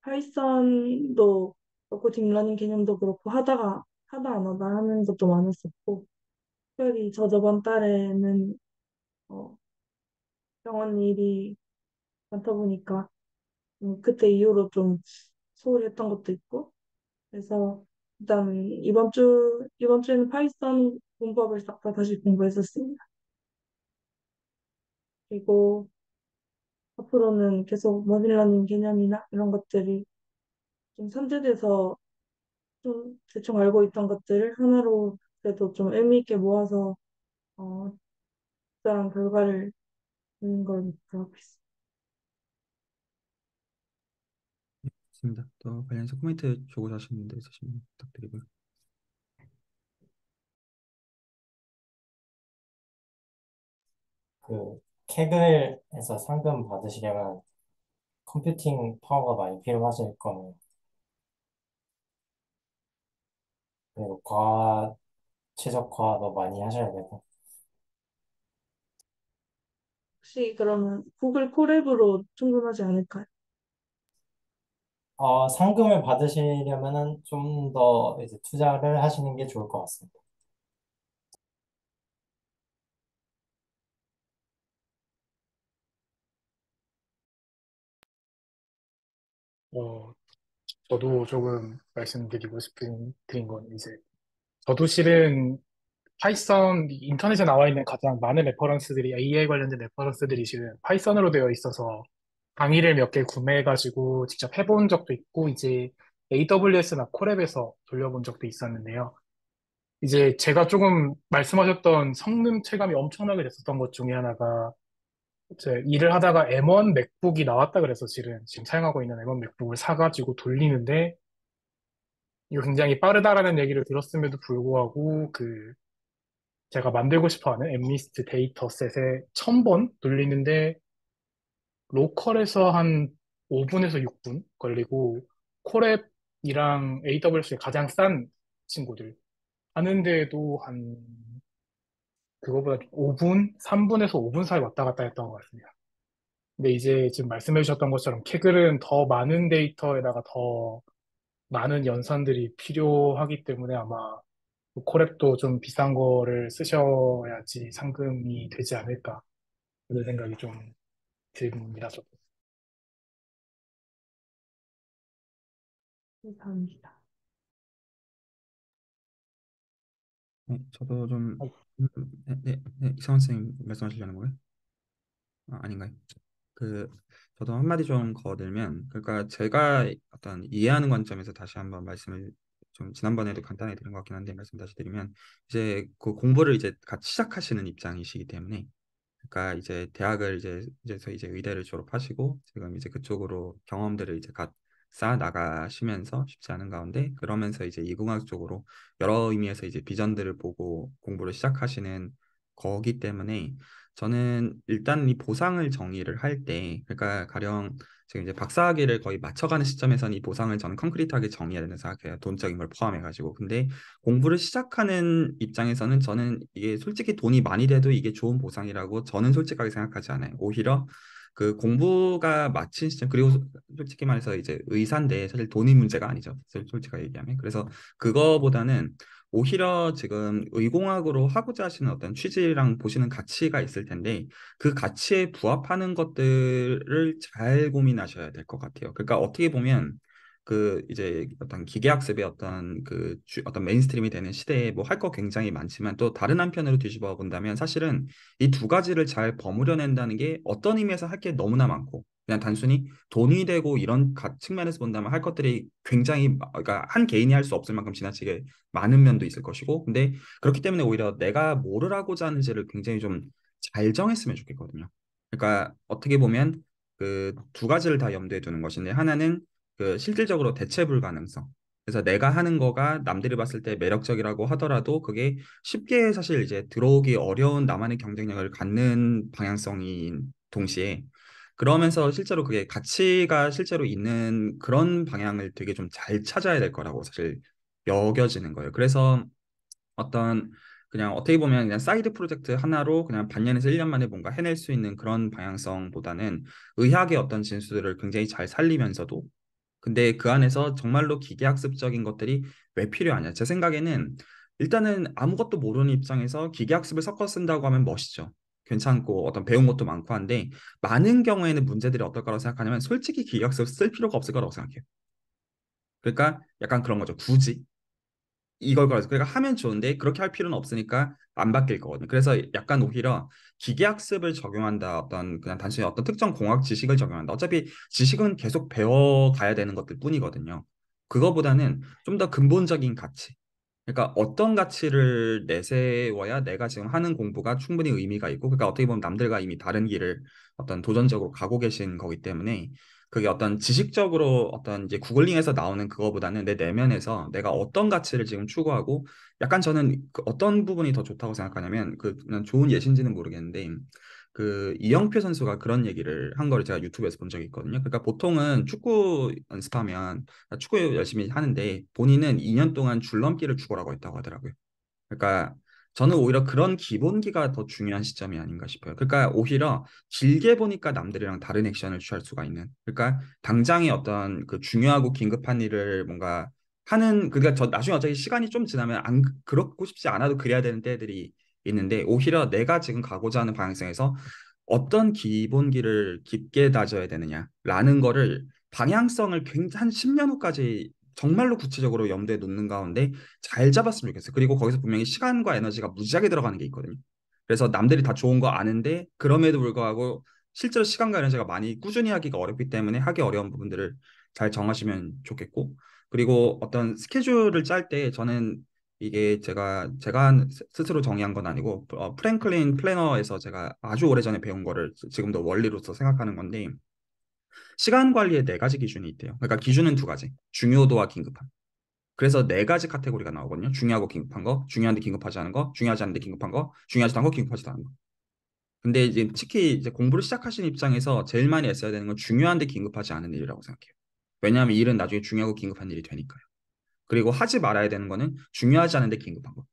파이썬도 그렇고 딥러닝 개념도 그렇고 하다 안 하다 하는 것도 많았었고, 특별히 저번 달에는 어, 병원 일이 많다 보니까 그때 이후로 좀 소홀히 했던 것도 있고, 그래서 일단 이번 주에는 파이썬 문법을 싹 다 다시 공부했었습니다. 그리고 앞으로는 계속 머신러닝 개념이나 이런 것들이 좀 선제돼서 좀 대충 알고 있던 것들을 하나로 그래도 좀 의미 있게 모아서 특별한 결과를 내는 걸 목표하고 있습니다. 좋습니다. 또 관련해서 코멘트 주고 자신 데 있으시면 부탁드리고요. 그 케글에서 상금 받으시려면 컴퓨팅 파워가 많이 필요하실 거네요. 그리고 최적화도 많이 하셔야 되고. 혹시 그러면 구글 콜앱으로 충분하지 않을까요? 상금을 받으시려면은 좀 더 이제 투자를 하시는 게 좋을 것 같습니다. 어, 저도 조금 말씀드리고 싶은 드린 건 이제 저도 실은 파이썬 인터넷에 나와 있는 가장 많은 레퍼런스들이 AI 관련된 레퍼런스들이 실은 파이썬으로 되어 있어서 강의를 몇 개 구매해가지고 직접 해본 적도 있고 이제 AWS나 콜앱에서 돌려본 적도 있었는데요. 이제 제가 조금 말씀하셨던 성능 체감이 엄청나게 됐었던 것 중에 하나가 제 일을 하다가 M1 맥북이 나왔다 그래서 지금 사용하고 있는 M1 맥북을 사가지고 돌리는데 이거 굉장히 빠르다라는 얘기를 들었음에도 불구하고 제가 만들고 싶어 하는 엠미스트 데이터셋에 1000번 돌리는데 로컬에서 한 5분에서 6분 걸리고 콜앱이랑 AWS의 가장 싼 친구들 하는데도 한 그거보다 5분, 3분에서 5분 사이 왔다 갔다 했던 것 같습니다. 근데 이제 지금 말씀해 주셨던 것처럼 케글은 더 많은 데이터에다가 더 많은 연산들이 필요하기 때문에 아마 콜앱도 좀 비싼 거를 쓰셔야지 상금이 되지 않을까 그런 생각이 좀 듭니다. 저도. 감사합니다. 네, 저도 좀 어, 이성원 선생님 말씀하시려는 거예요? 아닌가요? 그 저도 한마디 좀 거들면, 그러니까 제가 어떤 이해하는 관점에서 다시 한번 말씀을 좀 지난번에도 간단히 드린 것 같긴 한데 말씀 다시 드리면, 이제 그 공부를 이제 같이 시작하시는 입장이시기 때문에, 그러니까 이제 대학을 이제 의대를 졸업하시고 지금 이제 그쪽으로 경험들을 이제 쌓아 나가시면서 쉽지 않은 가운데, 그러면서 이제 이공학 쪽으로 여러 의미에서 이제 비전들을 보고 공부를 시작하시는 거기 때문에, 저는 일단 이 보상을 정의를 할 때, 그러니까 가령 지금 이제 박사학위를 거의 맞춰가는 시점에서는 이 보상을 저는 concrete하게 정의해야 된다고 생각해요. 돈적인 걸 포함해가지고. 근데 공부를 시작하는 입장에서는 저는 이게 솔직히 돈이 많이 돼도 이게 좋은 보상이라고 저는 솔직하게 생각하지 않아요. 오히려 그 공부가 마친 시점 그리고 솔직히 말해서 이제 의사인데 사실 돈이 문제가 아니죠. 솔직하게 얘기하면. 그래서 그거보다는 오히려 지금 의공학으로 하고자 하시는 어떤 취지랑 보시는 가치가 있을 텐데 그 가치에 부합하는 것들을 잘 고민하셔야 될 것 같아요. 그러니까 어떻게 보면 그 이제 어떤 기계학습의 어떤 어떤 메인스트림이 되는 시대에 뭐 할 거 굉장히 많지만 또 다른 한편으로 뒤집어 본다면 사실은 이 두 가지를 잘 버무려낸다는 게 어떤 의미에서 할 게 너무나 많고 그냥 단순히 돈이 되고 이런 측면에서 본다면 할 것들이 굉장히 그러니까 한 개인이 할 수 없을 만큼 지나치게 많은 면도 있을 것이고 근데 그렇기 때문에 오히려 내가 뭐를 하고자 하는지를 굉장히 좀 잘 정했으면 좋겠거든요. 그러니까 어떻게 보면 그 두 가지를 다 염두에 두는 것인데 하나는 그 실질적으로 대체 불가능성. 그래서 내가 하는 거가 남들이 봤을 때 매력적이라고 하더라도 그게 쉽게 사실 이제 들어오기 어려운 나만의 경쟁력을 갖는 방향성인 동시에 그러면서 실제로 그게 가치가 실제로 있는 그런 방향을 되게 좀 잘 찾아야 될 거라고 사실 여겨지는 거예요. 그래서 어떤 그냥 어떻게 보면 그냥 사이드 프로젝트 하나로 그냥 반년에서 1년 만에 뭔가 해낼 수 있는 그런 방향성보다는 의학의 어떤 진수들을 굉장히 잘 살리면서도 근데 그 안에서 정말로 기계학습적인 것들이 왜 필요하냐? 제 생각에는 일단은 아무것도 모르는 입장에서 기계학습을 섞어 쓴다고 하면 멋있죠. 괜찮고 어떤 배운 것도 많고 한데 많은 경우에는 문제들이 어떨 거라고 생각하냐면 솔직히 기계학습을 쓸 필요가 없을 거라고 생각해요. 그러니까 약간 그런 거죠. 굳이 이걸 걸어서 그러니까 하면 좋은데 그렇게 할 필요는 없으니까 안 바뀔 거거든요. 그래서 약간 오히려 기계학습을 적용한다 어떤 그냥 단순히 어떤 특정 공학 지식을 적용한다. 어차피 지식은 계속 배워가야 되는 것들 뿐이거든요. 그거보다는 좀 더 근본적인 가치. 그러니까 어떤 가치를 내세워야 내가 지금 하는 공부가 충분히 의미가 있고, 그러니까 어떻게 보면 남들과 이미 다른 길을 어떤 도전적으로 가고 계신 거기 때문에 그게 어떤 지식적으로 어떤 이제 구글링에서 나오는 그거보다는 내 내면에서 내가 어떤 가치를 지금 추구하고, 약간 저는 그 어떤 부분이 더 좋다고 생각하냐면 그냥 좋은 예신지는 모르겠는데 그 이영표 선수가 그런 얘기를 한 거를 제가 유튜브에서 본 적이 있거든요. 그러니까 보통은 축구 연습하면 축구 열심히 하는데 본인은 2년 동안 줄넘기를 죽어라고 했다고 하더라고요. 그러니까 저는 오히려 그런 기본기가 더 중요한 시점이 아닌가 싶어요. 그러니까 오히려 길게 보니까 남들이랑 다른 액션을 취할 수가 있는. 그러니까 당장의 어떤 그 중요하고 긴급한 일을 뭔가 하는 그러니까 저 나중에 어차피 시간이 좀 지나면 안 그렇고 싶지 않아도 그래야 되는 때들이 있는데 오히려 내가 지금 가고자 하는 방향성에서 어떤 기본기를 깊게 다져야 되느냐라는 거를 방향성을 굉장히 한 10년 후까지 정말로 구체적으로 염두에 놓는 가운데 잘 잡았으면 좋겠어요. 그리고 거기서 분명히 시간과 에너지가 무지하게 들어가는 게 있거든요. 그래서 남들이 다 좋은 거 아는데 그럼에도 불구하고 실제로 시간과 에너지가 많이 꾸준히 하기가 어렵기 때문에 하기 어려운 부분들을 잘 정하시면 좋겠고 그리고 어떤 스케줄을 짤 때 저는 이게 제가 스스로 정의한 건 아니고 프랭클린 플래너에서 제가 아주 오래전에 배운 거를 지금도 원리로서 생각하는 건데 시간 관리에 네 가지 기준이 있대요. 그러니까 기준은 두 가지. 중요도와 긴급함. 그래서 네 가지 카테고리가 나오거든요. 중요하고 긴급한 거, 중요한데 긴급하지 않은 거, 중요하지 않은데 긴급한 거, 중요하지도 않고 긴급하지도 않은 거. 근데 이제 특히 이제 공부를 시작하시는 입장에서 제일 많이 애써야 되는 건 중요한데 긴급하지 않은 일이라고 생각해요. 왜냐하면 이 일은 나중에 중요하고 긴급한 일이 되니까요. 그리고 하지 말아야 되는 거는 중요하지 않은데 긴급한 거.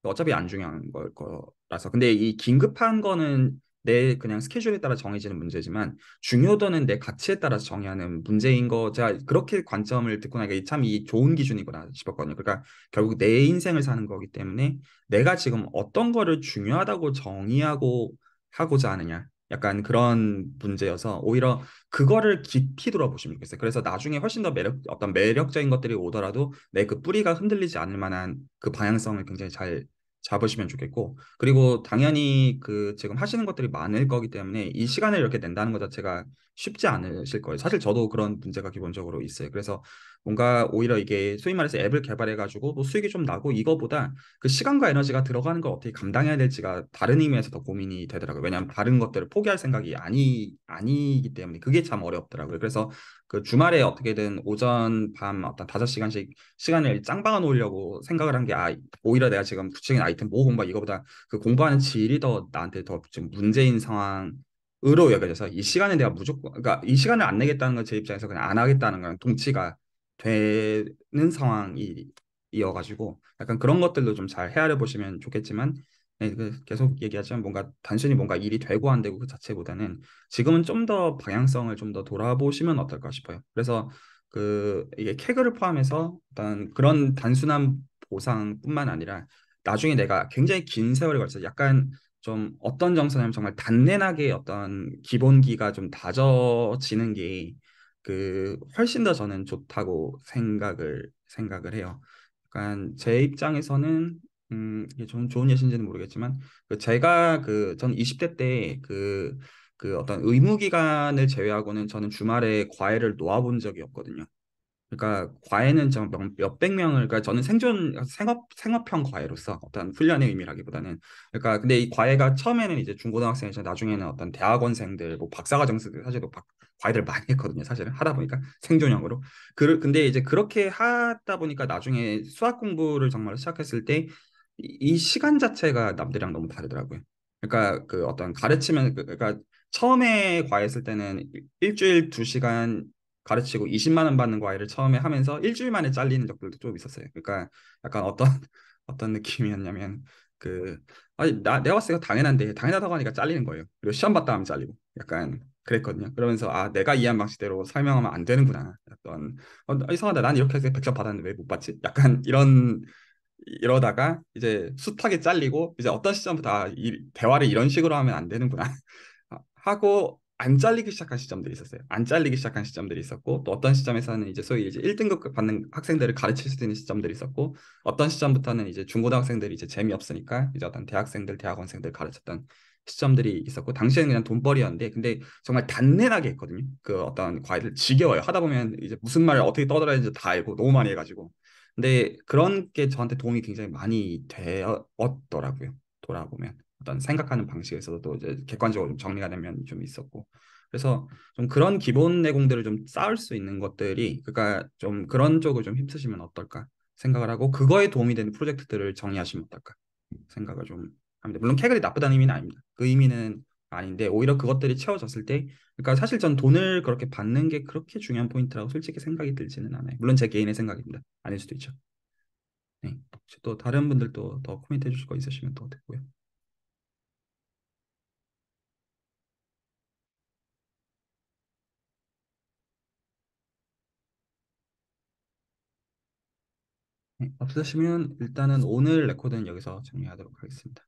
어차피 안 중요한 걸 거라서. 근데 이 긴급한 거는 내 그냥 스케줄에 따라 정해지는 문제지만 중요도는 내 가치에 따라서 정의하는 문제인 거 제가 그렇게 관점을 듣고 나니까 참 이 좋은 기준이구나 싶었거든요. 그러니까 결국 내 인생을 사는 거기 때문에 내가 지금 어떤 거를 중요하다고 정의하고 하고자 하느냐. 약간 그런 문제여서 오히려 그거를 깊이 들어보시면 좋겠어요. 그래서 나중에 훨씬 더 어떤 매력적인 것들이 오더라도 내 그 뿌리가 흔들리지 않을 만한 그 방향성을 굉장히 잘 잡으시면 좋겠고 그리고 당연히 그 지금 하시는 것들이 많을 거기 때문에 이 시간을 이렇게 낸다는 것 자체가 쉽지 않으실 거예요. 사실 저도 그런 문제가 기본적으로 있어요. 그래서 뭔가 오히려 이게 소위 말해서 앱을 개발해 가지고 뭐 수익이 좀 나고 이거보다 그 시간과 에너지가 들어가는 걸 어떻게 감당해야 될지가 다른 의미에서 더 고민이 되더라고요. 왜냐하면 다른 것들을 포기할 생각이 아니기 때문에 그게 참 어렵더라고요. 그래서 그 주말에 어떻게든 오전 밤 어떤 5시간씩 시간을 짱박아 놓으려고 생각을 한 게 오히려 내가 지금 구체적인 아이템 뭐 공부하 이거보다 그 공부하는 질이 더 나한테 더 좀 문제인 상황으로 여겨져서 이 시간에 내가 무조건 그러니까 이 시간을 안 내겠다는 건 제 입장에서 그냥 안 하겠다는 거랑 동치가 되는 상황이 이어가지고 약간 그런 것들도 좀 잘 헤아려 보시면 좋겠지만 네, 계속 얘기하지만 뭔가 단순히 뭔가 일이 되고 안 되고 그 자체보다는 지금은 좀 더 방향성을 좀 더 돌아보시면 어떨까 싶어요. 그래서 이게 캐그를 포함해서 어떤 그런 단순한 보상뿐만 아니라 나중에 내가 굉장히 긴 세월에 걸쳐 약간 좀 어떤 정서냐면 정말 단내나게 어떤 기본기가 좀 다져지는 게 훨씬 더 저는 좋다고 생각을 해요. 약간 제 입장에서는 이게 좀 좋은 예시인지는 모르겠지만 제가 전 20대 때 어떤 의무 기간을 제외하고는 저는 주말에 과외를 놓아본 적이 없거든요. 그러니까 과외는 저 몇백 명을 그러니까 저는 생업형 과외로서 어떤 훈련의 의미라기보다는 그러니까 근데 이 과외가 처음에는 이제 중고등학생이죠. 나중에는 어떤 대학원생들 뭐 박사과정생들 사실 과외를 많이 했거든요. 사실은 하다 보니까 생존형으로 근데 이제 그렇게 하다 보니까 나중에 수학 공부를 정말 시작했을 때 이 시간 자체가 남들이랑 너무 다르더라고요. 그러니까 어떤 가르치면 그러니까 처음에 과외했을 때는 일주일 2시간 가르치고 20만 원 받는 과외를 처음에 하면서 일주일 만에 잘리는 적들도 좀 있었어요. 그러니까 약간 어떤 어떤 느낌이었냐면 아니 내가 봤을 때 이거 당연한데 당연하다고 하니까 잘리는 거예요. 그리고 시험 봤다 하면 잘리고 약간 그랬거든요. 그러면서 내가 이해한 방식대로 설명하면 안 되는구나. 약간 이상하다. 난 이렇게 해서 100점 받았는데 왜 못 받지? 약간 이러다가 이제 숱하게 잘리고 이제 어떤 시점부터 대화를 이런 식으로 하면 안 되는구나 하고 안 잘리기 시작한 시점들이 있었어요. 안 잘리기 시작한 시점들이 있었고 또 어떤 시점에서는 이제 소위 이제 1등급 받는 학생들을 가르칠 수 있는 시점들이 있었고 어떤 시점부터는 이제 중고등학생들이 이제 재미없으니까 이제 어떤 대학생들, 대학원생들 가르쳤던 시점들이 있었고 당시에는 그냥 돈벌이였는데 근데 정말 단내나게 했거든요. 어떤 과외를 지겨워요. 하다 보면 이제 무슨 말을 어떻게 떠들어야 되는지 다 알고 너무 많이 해가지고 근데 그런 게 저한테 도움이 굉장히 많이 되었더라고요. 돌아보면 어떤 생각하는 방식에서도 이제 객관적으로 좀 정리가 된 면이 좀 있었고 그래서 좀 그런 기본 내공들을 좀 쌓을 수 있는 것들이 그러니까 좀 그런 쪽을 좀 힘쓰시면 어떨까 생각을 하고 그거에 도움이 되는 프로젝트들을 정리하시면 어떨까 생각을 좀 합니다. 물론 캐글이 나쁘다는 의미는 아닙니다. 그 의미는 아닌데 오히려 그것들이 채워졌을 때 그러니까 사실 전 돈을 그렇게 받는 게 그렇게 중요한 포인트라고 솔직히 생각이 들지는 않아요. 물론 제 개인의 생각입니다. 아닐 수도 있죠. 네. 혹시 또 다른 분들도 더 코멘트 해주실 거 있으시면 또 듣고요. 네, 없으시면 일단은 오늘 레코드는 여기서 정리하도록 하겠습니다.